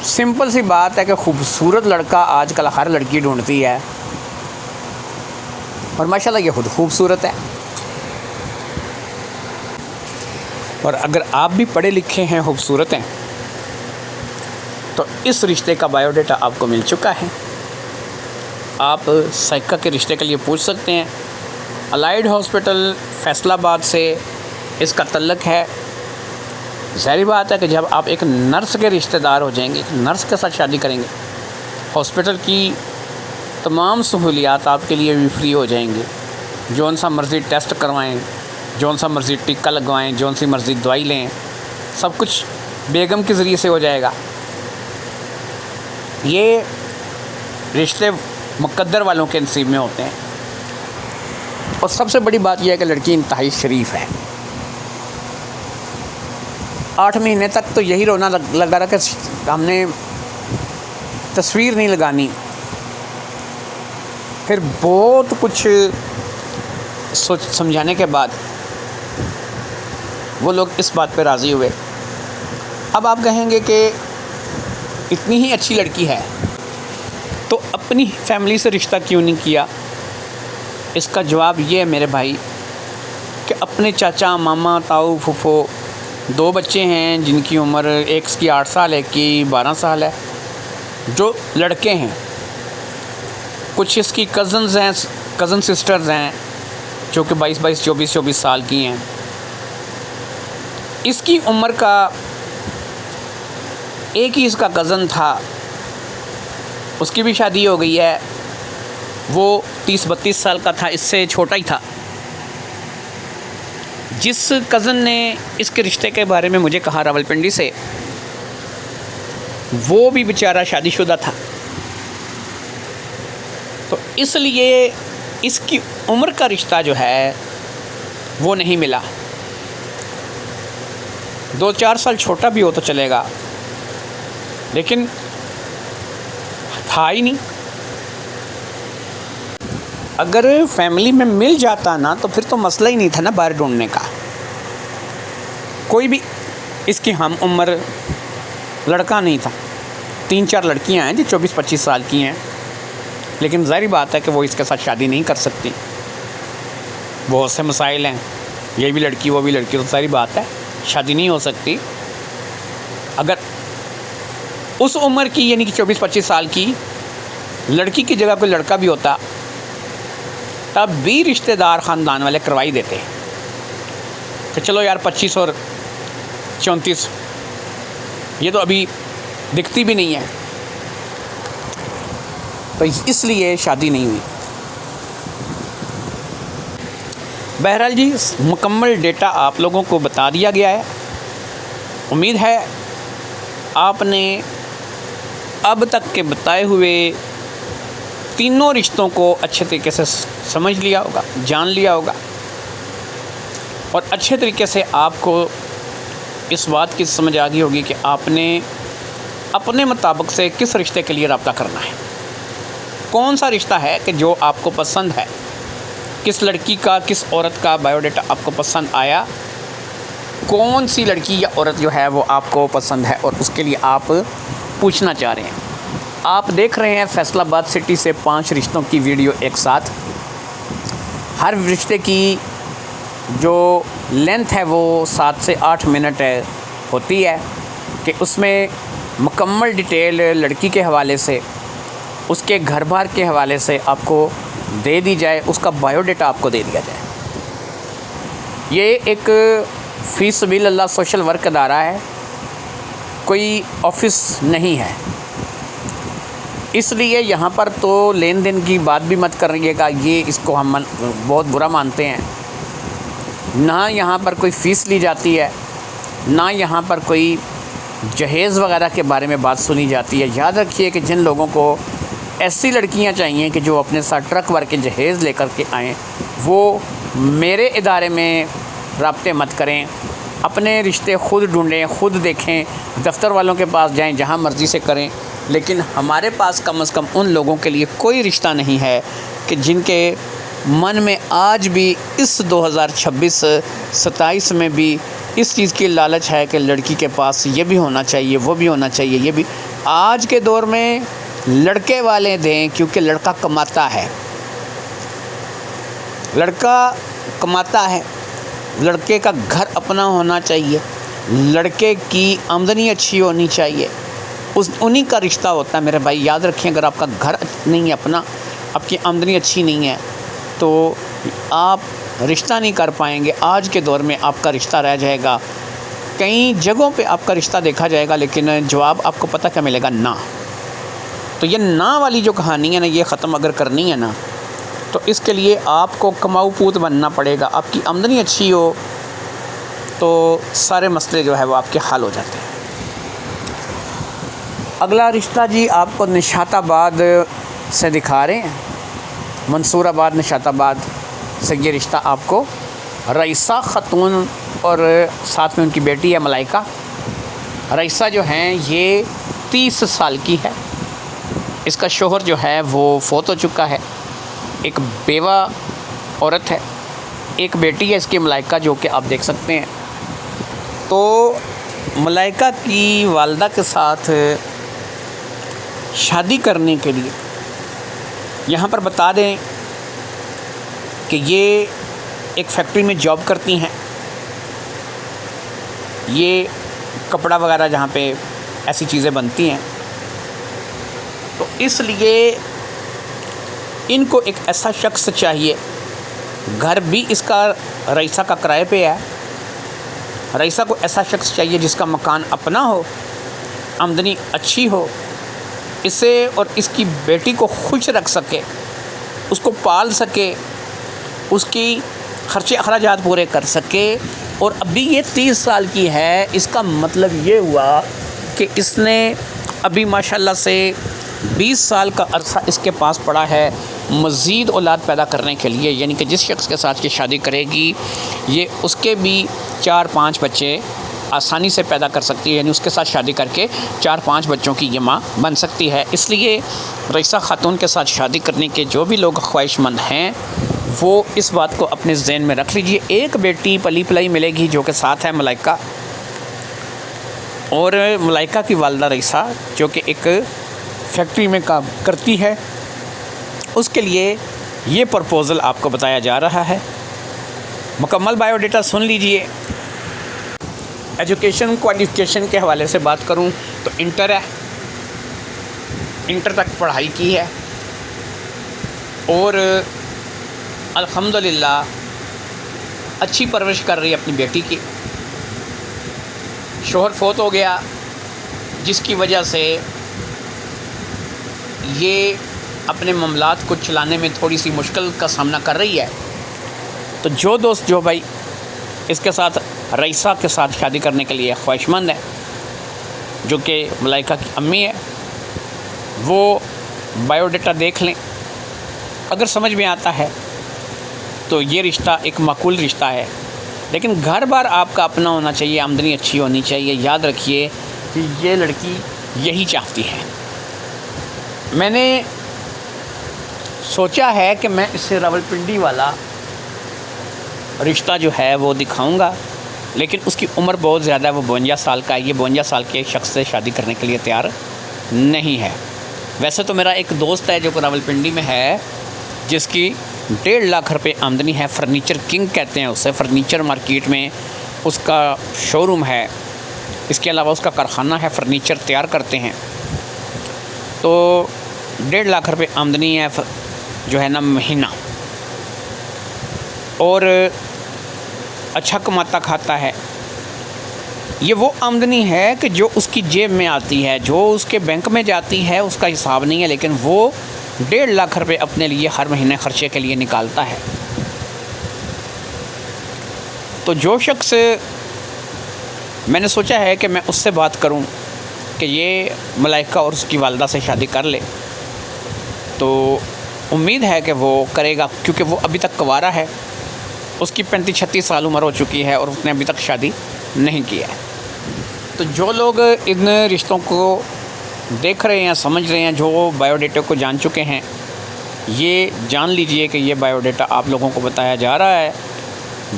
سمپل سی بات ہے کہ خوبصورت لڑکا آج کل ہر لڑکی ڈھونڈتی ہے، اور ماشاءاللہ یہ خود خوبصورت ہے۔ اور اگر آپ بھی پڑھے لکھے ہیں، خوبصورت ہیں، تو اس رشتے کا بایو ڈیٹا آپ کو مل چکا ہے۔ آپ سائقہ کے رشتے کے لیے پوچھ سکتے ہیں۔ الائیڈ ہاسپٹل فیصل آباد سے اس کا تعلق ہے۔ ظاہری بات ہے کہ جب آپ ایک نرس کے رشتہ دار ہو جائیں گے، ایک نرس کے ساتھ شادی کریں گے، ہاسپٹل کی تمام سہولیات آپ کے لیے بھی فری ہو جائیں گے۔ جون سا مرضی ٹیسٹ کروائیں، جون سا مرضی ٹکا لگوائیں، جون سی مرضی دوائی لیں، سب کچھ بیگم کے ذریعے سے ہو جائے گا۔ یہ رشتے مقدر والوں کے نصیب میں ہوتے ہیں۔ اور سب سے بڑی بات یہ ہے کہ لڑکی انتہائی شریف ہے۔ 8 مہینے تک تو یہی رونا لگا رہا کہ ہم نے تصویر نہیں لگانی، پھر بہت کچھ سوچ سمجھانے کے بعد وہ لوگ اس بات پہ راضی ہوئے۔ اب آپ کہیں گے کہ اتنی ہی اچھی لڑکی ہے تو اپنی فیملی سے رشتہ کیوں نہیں کیا؟ اس کا جواب یہ ہے میرے بھائی کہ اپنے چاچا، ماما، تاؤ، پھوپھو 2 بچے ہیں جن کی عمر ایک کی 8 سال ہے، ایک کی 12 سال ہے، جو لڑکے ہیں، کچھ اس کی کزن سسٹرز ہیں جو کہ 22 24 سال کی ہیں۔ اس کی عمر کا ایک ہی اس کا کزن تھا، اس کی بھی شادی ہو گئی ہے، وہ 30 32 سال کا تھا، اس سے چھوٹا ہی تھا۔ جس کزن نے اس کے رشتے کے بارے میں مجھے کہا راولپنڈی سے، وہ بھی بیچارہ شادی شدہ تھا، تو اس لیے اس کی عمر کا رشتہ جو ہے وہ نہیں ملا۔ 2-4 سال چھوٹا بھی ہو تو چلے گا، لیکن تھا ہی نہیں۔ اگر فیملی میں مل جاتا نا تو پھر تو مسئلہ ہی نہیں تھا نا باہر ڈھونڈنے کا۔ کوئی بھی اس کی ہم عمر لڑکا نہیں تھا۔ 3-4 لڑکیاں ہیں جو 24-25 سال کی ہیں، لیکن ظاہری بات ہے کہ وہ اس کے ساتھ شادی نہیں کر سکتی، بہت سے مسائل ہیں، یہ بھی لڑکی وہ بھی لڑکی، تو ظاہری بات ہے شادی نہیں ہو سکتی۔ اگر اس عمر کی یعنی کہ 24-25 سال کی لڑکی کی جگہ کوئی لڑکا بھی ہوتا تب بھی رشتہ دار خاندان والے کروائی دیتے کہ چلو یار 25 اور 34 یہ تو ابھی دکھتی بھی نہیں ہے، تو اس لیے شادی نہیں ہوئی۔ بہرحال جی، مکمل ڈیٹا آپ لوگوں کو بتا دیا گیا ہے۔ امید ہے آپ نے اب تک کے بتائے ہوئے تینوں رشتوں کو اچھے طریقے سے سمجھ لیا ہوگا، جان لیا ہوگا، اور اچھے طریقے سے آپ کو اس بات کی سمجھ آ گئی ہوگی کہ آپ نے اپنے مطابق سے کس رشتے کے لیے رابطہ کرنا ہے، کون سا رشتہ ہے کہ جو آپ کو پسند ہے، کس لڑکی کا کس عورت کا بایو ڈیٹا آپ کو پسند آیا، کون سی لڑکی یا عورت جو ہے وہ آپ کو پسند ہے، اور اس کے لیے آپ پوچھنا چاہ رہے ہیں۔ آپ دیکھ رہے ہیں فیصل آباد سٹی سے 5 رشتوں کی ویڈیو ایک ساتھ۔ ہر رشتے کی جو لینتھ ہے وہ 7 سے 8 منٹ ہوتی ہے کہ اس میں مکمل ڈیٹیل لڑکی کے حوالے سے، اس کے گھر بار کے حوالے سے آپ کو دے دی جائے، اس کا بایو ڈیٹا آپ کو دے دیا جائے۔ یہ ایک فی سبیل اللہ سوشل ورک ادارہ ہے، کوئی آفس نہیں ہے، اس لیے یہاں پر تو لین دین کی بات بھی مت کریے گا، یہ اس کو ہم بہت برا مانتے ہیں۔ نہ یہاں پر کوئی فیس لی جاتی ہے، نہ یہاں پر کوئی جہیز وغیرہ کے بارے میں بات سنی جاتی ہے۔ یاد رکھیے کہ جن لوگوں کو ایسی لڑکیاں چاہیے کہ جو اپنے ساتھ ٹرک بھر کے جہیز لے کر کے آئیں، وہ میرے ادارے میں رابطے مت کریں، اپنے رشتے خود ڈھونڈیں، خود دیکھیں، دفتر والوں کے پاس جائیں، جہاں مرضی سے کریں، لیکن ہمارے پاس کم از کم ان لوگوں کے لیے کوئی رشتہ نہیں ہے کہ جن کے من میں آج بھی اس 2026-27 میں بھی اس چیز کی لالچ ہے کہ لڑکی کے پاس یہ بھی ہونا چاہیے، وہ بھی ہونا چاہیے، یہ بھی۔ آج کے دور میں لڑکے والے دیں، کیونکہ لڑکا کماتا ہے، لڑکا کماتا ہے، لڑکے کا گھر اپنا ہونا چاہیے، لڑکے کی آمدنی اچھی ہونی چاہیے، انہی کا رشتہ ہوتا ہے میرے بھائی۔ یاد رکھیں، اگر آپ کا گھر نہیں ہے اپنا، آپ کی آمدنی اچھی نہیں ہے، تو آپ رشتہ نہیں کر پائیں گے۔ آج کے دور میں آپ کا رشتہ رہ جائے گا، کئی جگہوں پہ آپ کا رشتہ دیکھا جائے گا، لیکن جواب آپ کو پتہ کیا ملے گا؟ نہ۔ تو یہ نہ والی جو کہانی ہے نا، یہ ختم اگر کرنی ہے نا، تو اس کے لیے آپ کو کماؤ پوت بننا پڑے گا۔ آپ کی آمدنی اچھی ہو تو سارے مسئلے جو ہے وہ آپ کے حل ہو جاتے ہیں۔ اگلا رشتہ جی آپ کو نشاط آباد سے دکھا رہے ہیں، منصور آباد نشاط آباد سے یہ رشتہ آپ کو رئیسہ خاتون اور ساتھ میں ان کی بیٹی ہے ملائکہ۔ رئیسہ جو ہیں یہ 30 سال کی ہے، اس کا شوہر جو ہے وہ فوت ہو چکا ہے، ایک بیوہ عورت ہے، ایک بیٹی ہے اس کی ملائکہ، جو کہ آپ دیکھ سکتے ہیں۔ تو ملائکہ کی والدہ کے ساتھ شادی کرنے کے لیے یہاں پر بتا دیں کہ یہ ایک فیکٹری میں جاب کرتی ہیں، یہ کپڑا وغیرہ جہاں پہ ایسی چیزیں بنتی ہیں، تو اس لیے ان کو ایک ایسا شخص چاہیے، گھر بھی اس کا رئیسہ کا کرائے پہ ہے، رئیسہ کو ایسا شخص چاہیے جس کا مکان اپنا ہو، آمدنی اچھی ہو، اسے اور اس کی بیٹی کو خوش رکھ سکے، اس کو پال سکے، اس کی خرچے اخراجات پورے کر سکے۔ اور ابھی یہ 30 سال کی ہے، اس کا مطلب یہ ہوا کہ اس نے ابھی ماشاءاللہ سے 20 سال کا عرصہ اس کے پاس پڑا ہے مزید اولاد پیدا کرنے کے لیے، یعنی کہ جس شخص کے ساتھ یہ شادی کرے گی یہ اس کے بھی 4-5 بچے آسانی سے پیدا کر سکتی ہے، یعنی اس کے ساتھ شادی کر کے 4-5 بچوں کی یہ ماں بن سکتی ہے۔ اس لیے رئیسہ خاتون کے ساتھ شادی کرنے کے جو بھی لوگ خواہش مند ہیں وہ اس بات کو اپنے ذہن میں رکھ لیجئے۔ ایک بیٹی پلی پلائی ملے گی جو کہ ساتھ ہے ملائکہ، اور ملائکہ کی والدہ رئیسہ جو کہ ایک فیکٹری میں کام کرتی ہے، اس کے لیے یہ پرپوزل آپ کو بتایا جا رہا ہے۔ مکمل بایو ڈیٹا سن لیجئے۔ ایجوکیشن کوالیفیکیشن کے حوالے سے بات کروں تو انٹر ہے، انٹر تک پڑھائی کی ہے، اور الحمدللہ اچھی پرورش کر رہی ہے اپنی بیٹی کی۔ شوہر فوت ہو گیا جس کی وجہ سے یہ اپنے معاملات کو چلانے میں تھوڑی سی مشکل کا سامنا کر رہی ہے۔ تو جو دوست جو بھائی اس کے ساتھ رئیسہ کے ساتھ شادی کرنے کے لیے خواہش مند ہے، جو کہ ملائکہ کی امی ہے، وہ بایو ڈیٹا دیکھ لیں۔ اگر سمجھ میں آتا ہے تو یہ رشتہ ایک معقول رشتہ ہے، لیکن گھر بار آپ کا اپنا ہونا چاہیے، آمدنی اچھی ہونی چاہیے۔ یاد رکھیے کہ یہ لڑکی یہی چاہتی ہے۔ میں نے سوچا ہے کہ میں اس سے راولپنڈی والا رشتہ جو ہے وہ دکھاؤں گا، لیکن اس کی عمر بہت زیادہ ہے، وہ 52 سال کا ہے۔ یہ 52 سال کے شخص سے شادی کرنے کے لیے تیار نہیں ہے۔ ویسے تو میرا ایک دوست ہے جو راولپنڈی میں ہے، جس کی 1.5 لاکھ روپے آمدنی ہے، فرنیچر کنگ کہتے ہیں اسے، فرنیچر مارکیٹ میں اس کا شو روم ہے، اس کے علاوہ اس کا کارخانہ ہے، فرنیچر تیار کرتے ہیں۔ تو 1.5 لاکھ روپے آمدنی ہے جو ہے نا مہینہ، اور اچھا کماتا کھاتا ہے۔ یہ وہ آمدنی ہے کہ جو اس کی جیب میں آتی ہے، جو اس کے بینک میں جاتی ہے اس کا حساب نہیں ہے، لیکن وہ 1.5 لاکھ روپے اپنے لیے ہر مہینے خرچے کے لیے نکالتا ہے۔ تو جو شخص، میں نے سوچا ہے کہ میں اس سے بات کروں کہ یہ ملائکہ اور اس کی والدہ سے شادی کر لے، تو امید ہے کہ وہ کرے گا، کیونکہ وہ ابھی تک کنوارا ہے، اس کی 35-36 سال عمر ہو چکی ہے اور اس نے ابھی تک شادی نہیں کی ہے۔ تو جو لوگ ان رشتوں کو دیکھ رہے ہیں، سمجھ رہے ہیں، جو بایو ڈیٹا کو جان چکے ہیں، یہ جان لیجئے کہ یہ بایو ڈیٹا آپ لوگوں کو بتایا جا رہا ہے۔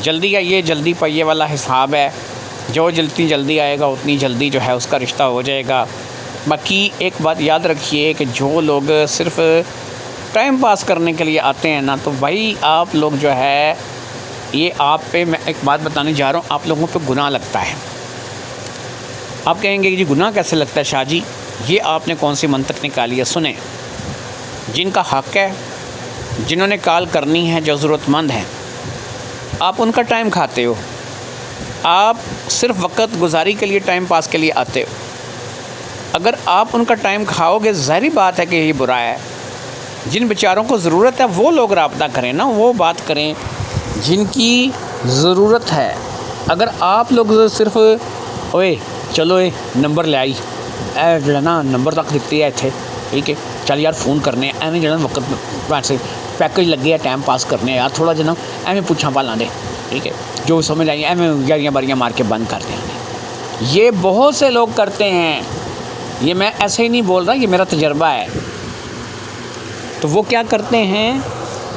جلدی آئیے جلدی پائیے والا حساب ہے، جو جتنی جلدی آئے گا اتنی جلدی جو ہے اس کا رشتہ ہو جائے گا۔ باقی ایک بات یاد رکھیے کہ جو لوگ صرف ٹائم پاس کرنے کے لیے آتے ہیں نا، تو بھائی آپ لوگ جو ہے، یہ آپ پہ میں ایک بات بتانے جا رہا ہوں، آپ لوگوں پہ گناہ لگتا ہے۔ آپ کہیں گے کہ جی گناہ کیسے لگتا ہے شاہ جی؟ یہ آپ نے کون سی منطق نکالی ہے؟ سنیں، جن کا حق ہے، جنہوں نے کال کرنی ہے، جو ضرورت مند ہیں، آپ ان کا ٹائم کھاتے ہو۔ آپ صرف وقت گزاری کے لیے، ٹائم پاس کے لیے آتے ہو۔ اگر آپ ان کا ٹائم کھاؤ گے، ظاہری بات ہے کہ یہ برا ہے۔ جن بیچاروں کو ضرورت ہے وہ لوگ رابطہ کریں نا، وہ بات کریں جن کی ضرورت ہے۔ اگر آپ لوگ صرف اوئے چلو اے نمبر لے آئی، اے جڑا نا نمبر تک دکھتی ہے اتنے، ٹھیک ہے چل یار فون کرنے، ایویں جڑا وقت ویسے پیکج لگے ہے ٹائم پاس کرنے یار، تھوڑا جنا ایویں پوچھاں پالاں دے، ٹھیک ہے جو سمجھ آئی ایویں یاریاں باریاں مار کے بند کر دیں۔ یہ بہت سے لوگ کرتے ہیں، یہ میں ایسے ہی نہیں بول رہا، یہ میرا تجربہ ہے۔ تو وہ کیا کرتے ہیں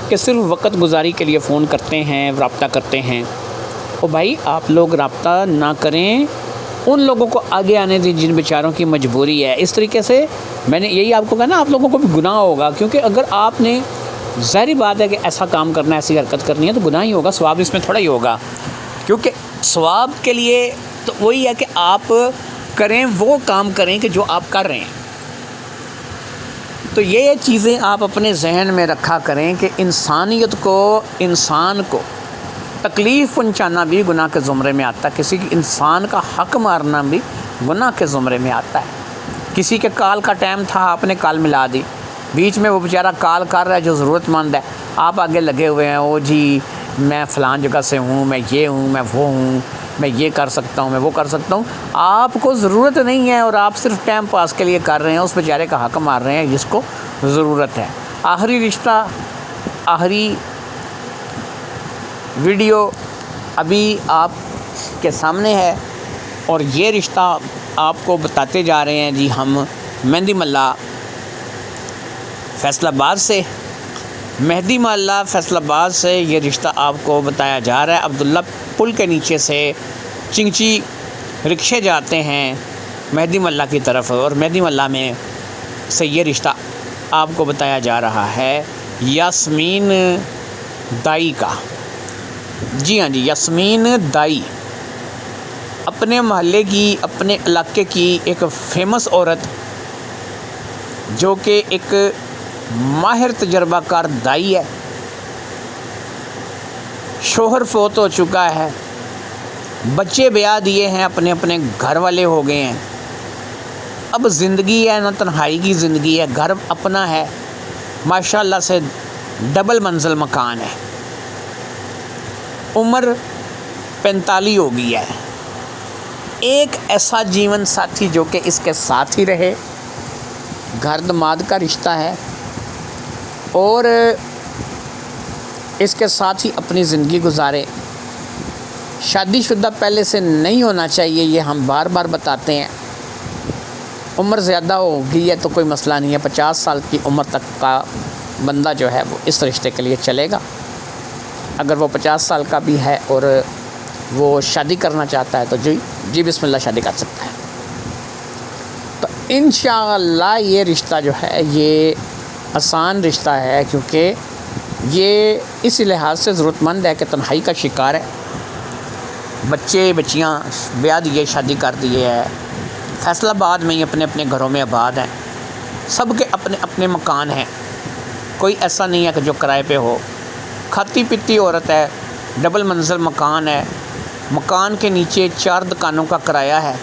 کہ صرف وقت گزاری کے لیے فون کرتے ہیں، رابطہ کرتے ہیں۔ اور بھائی آپ لوگ رابطہ نہ کریں، ان لوگوں کو آگے آنے دیں جن بیچاروں کی مجبوری ہے۔ اس طریقے سے میں نے یہی آپ کو کہا نا، آپ لوگوں کو بھی گناہ ہوگا، کیونکہ اگر آپ نے، ظاہری بات ہے کہ ایسا کام کرنا ہے، ایسی حرکت کرنی ہے تو گناہ ہی ہوگا، ثواب اس میں تھوڑا ہی ہوگا۔ کیونکہ ثواب کے لیے تو وہی ہے کہ آپ کریں، وہ کام کریں کہ جو آپ کر رہے ہیں۔ تو یہ چیزیں آپ اپنے ذہن میں رکھا کریں کہ انسانیت کو، انسان کو تکلیف پہنچانا بھی گناہ کے زمرے میں آتا ہے، کسی کی انسان کا حق مارنا بھی گناہ کے زمرے میں آتا ہے۔ کسی کے کال کا ٹائم تھا، آپ نے کال ملا دی، بیچ میں وہ بیچارہ کال کر رہا ہے جو ضرورت مند ہے، آپ آگے لگے ہوئے ہیں، او جی میں فلان جگہ سے ہوں، میں یہ ہوں، میں وہ ہوں، میں یہ کر سکتا ہوں، میں وہ کر سکتا ہوں۔ آپ کو ضرورت نہیں ہے اور آپ صرف ٹائم پاس کے لیے کر رہے ہیں، اس بیچارے کا حق مار رہے ہیں جس کو ضرورت ہے۔ آخری رشتہ، آخری ویڈیو ابھی آپ کے سامنے ہے، اور یہ رشتہ آپ کو بتاتے جا رہے ہیں جی ہم مہندی محلہ فیصل آباد سے، مہندی محلہ فیصل آباد سے یہ رشتہ آپ کو بتایا جا رہا ہے۔ عبداللہ پل کے نیچے سے چنگچی رکشے جاتے ہیں مہندی محلہ کی طرف، اور مہندی محلہ میں سے یہ رشتہ آپ کو بتایا جا رہا ہے یاسمین دائی کا۔ جی ہاں جی، یاسمین دائی اپنے محلے کی، اپنے علاقے کی ایک فیمس عورت، جو کہ ایک ماہر تجربہ کار دائی ہے۔ شوہر فوت ہو چکا ہے، بچے بیاہ دیے ہیں، اپنے اپنے گھر والے ہو گئے ہیں، اب زندگی ہے نا تنہائی کی زندگی ہے، گھر اپنا ہے، ماشاءاللہ سے ڈبل منزل مکان ہے، عمر 45 ہو گئی ہے۔ ایک ایسا جیون ساتھی جو کہ اس کے ساتھ ہی رہے، گھر دماد کا رشتہ ہے، اور اس کے ساتھ ہی اپنی زندگی گزارے۔ شادی شدہ پہلے سے نہیں ہونا چاہیے، یہ ہم بار بار بتاتے ہیں۔ عمر زیادہ ہو گئی ہے تو کوئی مسئلہ نہیں ہے، 50 سال کی عمر تک کا بندہ جو ہے وہ اس رشتے کے لیے چلے گا۔ اگر وہ 50 سال کا بھی ہے اور وہ شادی کرنا چاہتا ہے تو جی بسم اللہ شادی کر سکتا ہے۔ تو انشاءاللہ یہ رشتہ جو ہے یہ آسان رشتہ ہے، کیونکہ یہ اس لحاظ سے ضرورت مند ہے کہ تنہائی کا شکار ہے، بچے بچیاں بیاہ دیے، شادی کر دیے ہے، فیصل آباد میں ہی اپنے اپنے گھروں میں آباد ہیں، سب کے اپنے اپنے مکان ہیں، کوئی ایسا نہیں ہے کہ جو کرائے پہ ہو، کھاتی پیتی عورت ہے، ڈبل منزل مکان ہے، مکان کے نیچے 4 دکانوں کا کرایہ ہے،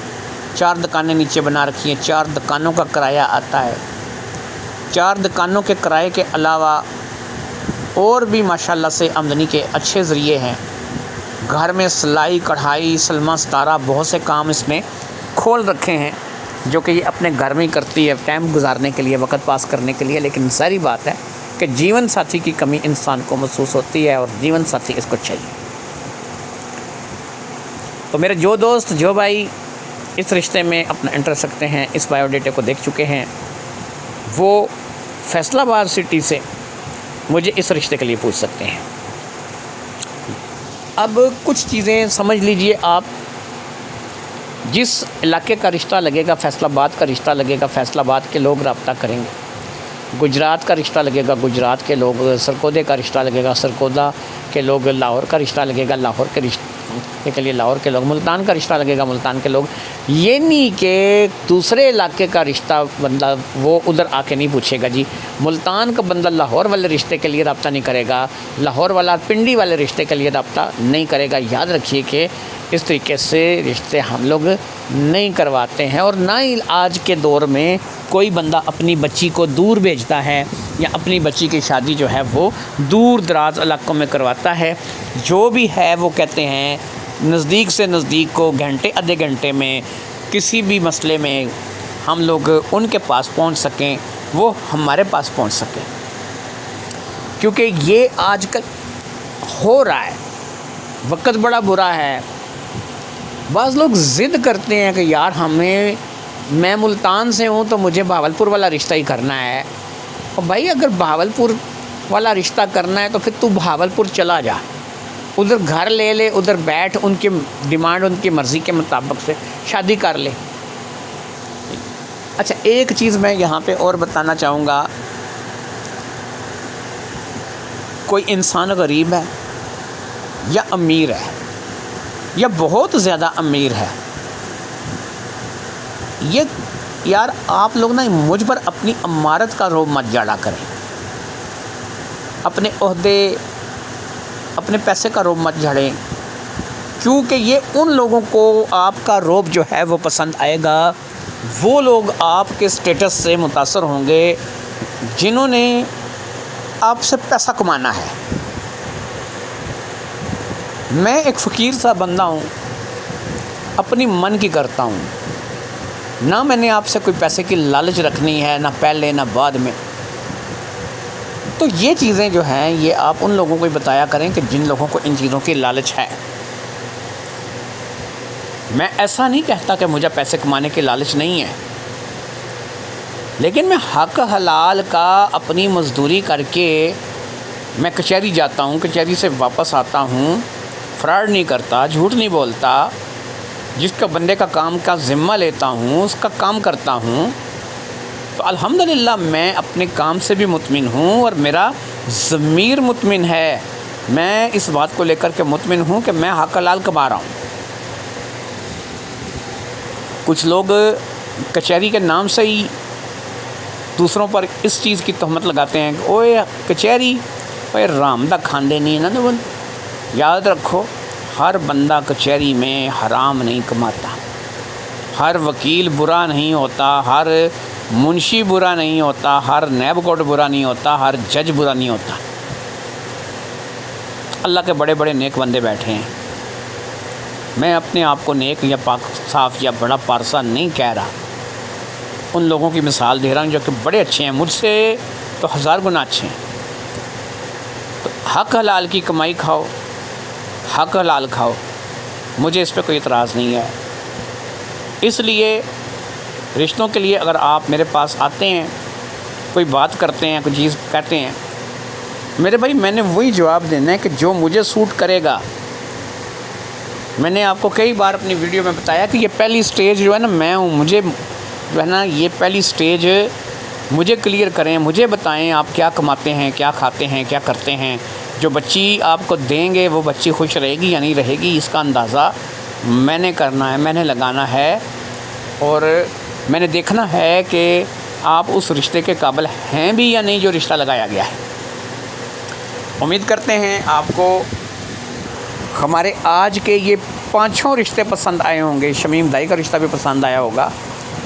4 دکانیں نیچے بنا رکھی ہیں، 4 دکانوں کا کرایہ آتا ہے، 4 دکانوں کے کرائے کے علاوہ اور بھی ماشاءاللہ سے آمدنی کے اچھے ذریعے ہیں، گھر میں سلائی کڑھائی سلما ستارہ بہت سے کام اس نے کھول رکھے ہیں، جو کہ یہ اپنے گھر میں ہی کرتی ہے ٹائم گزارنے کے لیے، وقت پاس کرنے کے لیے، لیکن ساری بات ہے کہ جیون ساتھی کی کمی انسان کو محسوس ہوتی ہے اور جیون ساتھی اس کو چاہیے۔ تو میرے جو دوست جو بھائی اس رشتے میں اپنا انٹرسٹ رکھتے ہیں، اس بایو ڈیٹا کو دیکھ چکے ہیں، وہ فیصل آباد سٹی سے مجھے اس رشتے کے لیے پوچھ سکتے ہیں۔ اب کچھ چیزیں سمجھ لیجئے آپ، جس علاقے کا رشتہ لگے گا فیصل آباد کا رشتہ لگے گا، فیصل آباد کے لوگ رابطہ کریں گے، گجرات کا رشتہ لگے گا گجرات کے لوگ، سرکودے کا رشتہ لگے گا سرکودا کے لوگ، لاہور کا رشتہ لگے گا لاہور کے رشتے کے لیے لاہور کے لوگ، ملتان کا رشتہ لگے گا ملتان کے لوگ، یہ نہیں کہ دوسرے علاقے کا رشتہ بندہ وہ ادھر آ کے نہیں پوچھے گا جی، ملتان کا بندہ لاہور والے رشتے کے لیے رابطہ نہیں کرے گا، لاہور والا پنڈی والے رشتے کے لیے رابطہ نہیں کرے گا۔ یاد رکھیے کہ اس طریقے سے رشتے ہم لوگ نہیں کرواتے ہیں، اور نہ ہی آج کے دور میں کوئی بندہ اپنی بچی کو دور بھیجتا ہے یا اپنی بچی کی شادی جو ہے وہ دور دراز علاقوں میں کرواتا ہے۔ جو بھی ہے وہ کہتے ہیں نزدیک سے نزدیک کو گھنٹے آدھے گھنٹے میں کسی بھی مسئلے میں ہم لوگ ان کے پاس پہنچ سکیں، وہ ہمارے پاس پہنچ سکیں، کیونکہ یہ آج کل ہو رہا ہے، وقت بڑا برا ہے۔ بعض لوگ ضد کرتے ہیں کہ یار میں ملتان سے ہوں تو مجھے بہاولپور والا رشتہ ہی کرنا ہے، اور بھائی اگر بہاولپور والا رشتہ کرنا ہے تو پھر تو بہاولپور چلا جا، ادھر گھر لے لے، ادھر بیٹھ، ان کی ڈیمانڈ ان کی مرضی کے مطابق سے شادی کر لے۔ اچھا ایک چیز میں یہاں پہ اور بتانا چاہوں گا، کوئی انسان غریب ہے یا امیر ہے یا بہت زیادہ امیر ہے، یہ یار آپ لوگ نا مجھ پر اپنی امارت کا روب مت جاڑا کریں، اپنے عہدے اپنے پیسے کا روب مت جھاڑیں، کیونکہ یہ ان لوگوں کو آپ کا روب جو ہے وہ پسند آئے گا، وہ لوگ آپ کے سٹیٹس سے متاثر ہوں گے جنہوں نے آپ سے پیسہ کمانا ہے۔ میں ایک فقیر سا بندہ ہوں، اپنی من کی کرتا ہوں، نہ میں نے آپ سے کوئی پیسے کی لالچ رکھنی ہے، نہ پہلے نہ بعد میں۔ تو یہ چیزیں جو ہیں یہ آپ ان لوگوں کو بتایا کریں کہ جن لوگوں کو ان چیزوں کی لالچ ہے۔ میں ایسا نہیں کہتا کہ مجھے پیسے کمانے کی لالچ نہیں ہے، لیکن میں حق حلال کا اپنی مزدوری کر کے میں کچہری جاتا ہوں، کچہری سے واپس آتا ہوں، فراڈ نہیں کرتا، جھوٹ نہیں بولتا، جس کا بندے کا کام کا ذمہ لیتا ہوں اس کا کام کرتا ہوں، تو الحمدللہ میں اپنے کام سے بھی مطمئن ہوں اور میرا ضمیر مطمئن ہے۔ میں اس بات کو لے کر کے مطمئن ہوں کہ میں حق حلال کما رہا ہوں۔ کچھ لوگ کچہری کے نام سے ہی دوسروں پر اس چیز کی تہمت لگاتے ہیں کہ اوے کچہری، اوے رام دا کھاندے نہیں نا دون۔ یاد رکھو ہر بندہ کچہری میں حرام نہیں کماتا، ہر وکیل برا نہیں ہوتا، ہر منشی برا نہیں ہوتا، ہر نیب کوٹ برا نہیں ہوتا، ہر جج برا نہیں ہوتا۔ اللہ کے بڑے بڑے نیک بندے بیٹھے ہیں۔ میں اپنے آپ کو نیک یا پاک صاف یا بڑا پارسا نہیں کہہ رہا، ان لوگوں کی مثال دے رہا ہوں جو کہ بڑے اچھے ہیں، مجھ سے تو 1000 گنا اچھے ہیں۔ تو حق حلال کی کمائی کھاؤ، حق حلال کھاؤ، مجھے اس پہ کوئی اعتراض نہیں ہے۔ اس لیے رشتوں کے لیے اگر آپ میرے پاس آتے ہیں، کوئی بات کرتے ہیں، کوئی چیز کہتے ہیں، میرے بھائی میں نے وہی جواب دینا ہے کہ جو مجھے سوٹ کرے گا۔ میں نے آپ کو کئی بار اپنی ویڈیو میں بتایا کہ یہ پہلی سٹیج جو ہے نا میں ہوں، جو ہے نا یہ پہلی سٹیج مجھے کلیئر کریں، مجھے بتائیں آپ کیا کماتے ہیں، کیا کھاتے ہیں، کیا کرتے ہیں۔ جو بچی آپ کو دیں گے وہ بچی خوش رہے گی یا نہیں رہے گی، اس کا اندازہ میں نے کرنا ہے، میں نے لگانا ہے، اور میں نے دیکھنا ہے کہ آپ اس رشتے کے قابل ہیں بھی یا نہیں جو رشتہ لگایا گیا ہے۔ امید کرتے ہیں آپ کو ہمارے آج کے یہ 5 رشتے پسند آئے ہوں گے۔ شمیم دائی کا رشتہ بھی پسند آیا ہوگا۔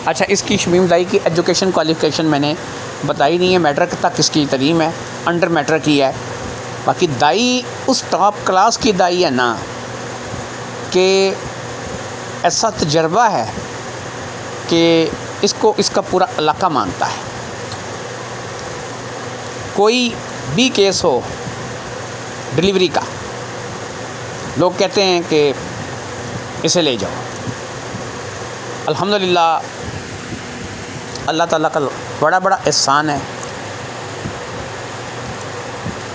اچھا، اس کی شمیم دائی کی ایجوکیشن کوالیفیکیشن میں نے بتائی نہیں ہے، میٹرک تک اس کی تعلیم ہے، انڈر میٹرک کی ہے۔ باقی دائی اس ٹاپ کلاس کی دائی ہے نا کہ ایسا تجربہ ہے کہ اس کو اس کا پورا علاقہ مانتا ہے۔ کوئی بھی کیس ہو ڈلیوری کا، لوگ کہتے ہیں کہ اسے لے جاؤ۔ الحمدللہ اللہ تعالیٰ کا بڑا بڑا احسان ہے،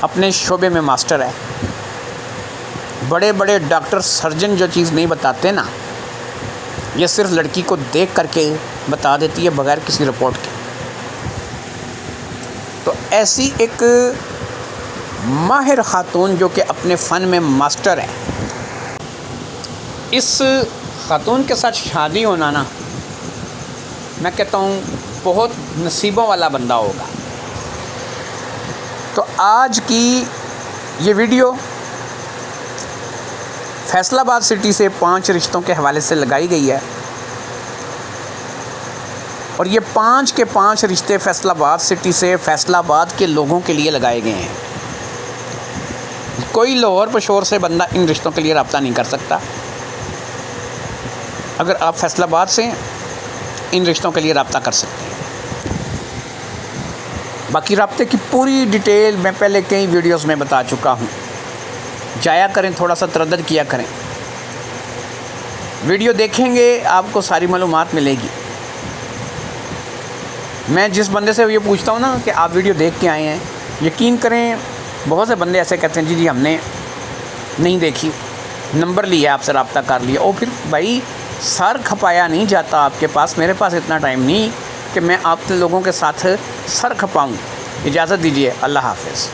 اپنے شعبے میں ماسٹر ہے۔ بڑے بڑے ڈاکٹر سرجن جو چیز نہیں بتاتے نا، یہ صرف لڑکی کو دیکھ کر کے بتا دیتی ہے بغیر کسی رپورٹ کے۔ تو ایسی ایک ماہر خاتون جو کہ اپنے فن میں ماسٹر ہے، اس خاتون کے ساتھ شادی ہونا نا، میں کہتا ہوں بہت نصیبوں والا بندہ ہوگا۔ تو آج کی یہ ویڈیو فیصل آباد سٹی سے 5 رشتوں کے حوالے سے لگائی گئی ہے، اور یہ 5 کے 5 رشتے فیصل آباد سٹی سے فیصل آباد کے لوگوں کے لیے لگائے گئے ہیں۔ کوئی لاہور پشور سے بندہ ان رشتوں کے لیے رابطہ نہیں کر سکتا۔ اگر آپ فیصل آباد سے ہیں ان رشتوں کے لیے رابطہ کر سکتے ہیں۔ باقی رابطے کی پوری ڈیٹیل میں پہلے کئی ویڈیوز میں بتا چکا ہوں، جایا کریں، تھوڑا سا تردد کیا کریں، ویڈیو دیکھیں گے آپ کو ساری معلومات ملے گی۔ میں جس بندے سے یہ پوچھتا ہوں نا کہ آپ ویڈیو دیکھ کے آئے ہیں، یقین کریں بہت سے بندے ایسے کہتے ہیں جی ہم نے نہیں دیکھی، نمبر لیا آپ سے رابطہ کر لیا، اور پھر بھائی سر کھپایا نہیں جاتا آپ کے پاس، میرے پاس اتنا ٹائم نہیں کہ میں آپ لوگوں کے ساتھ سر کھپاؤں۔ اجازت دیجیے، اللہ حافظ۔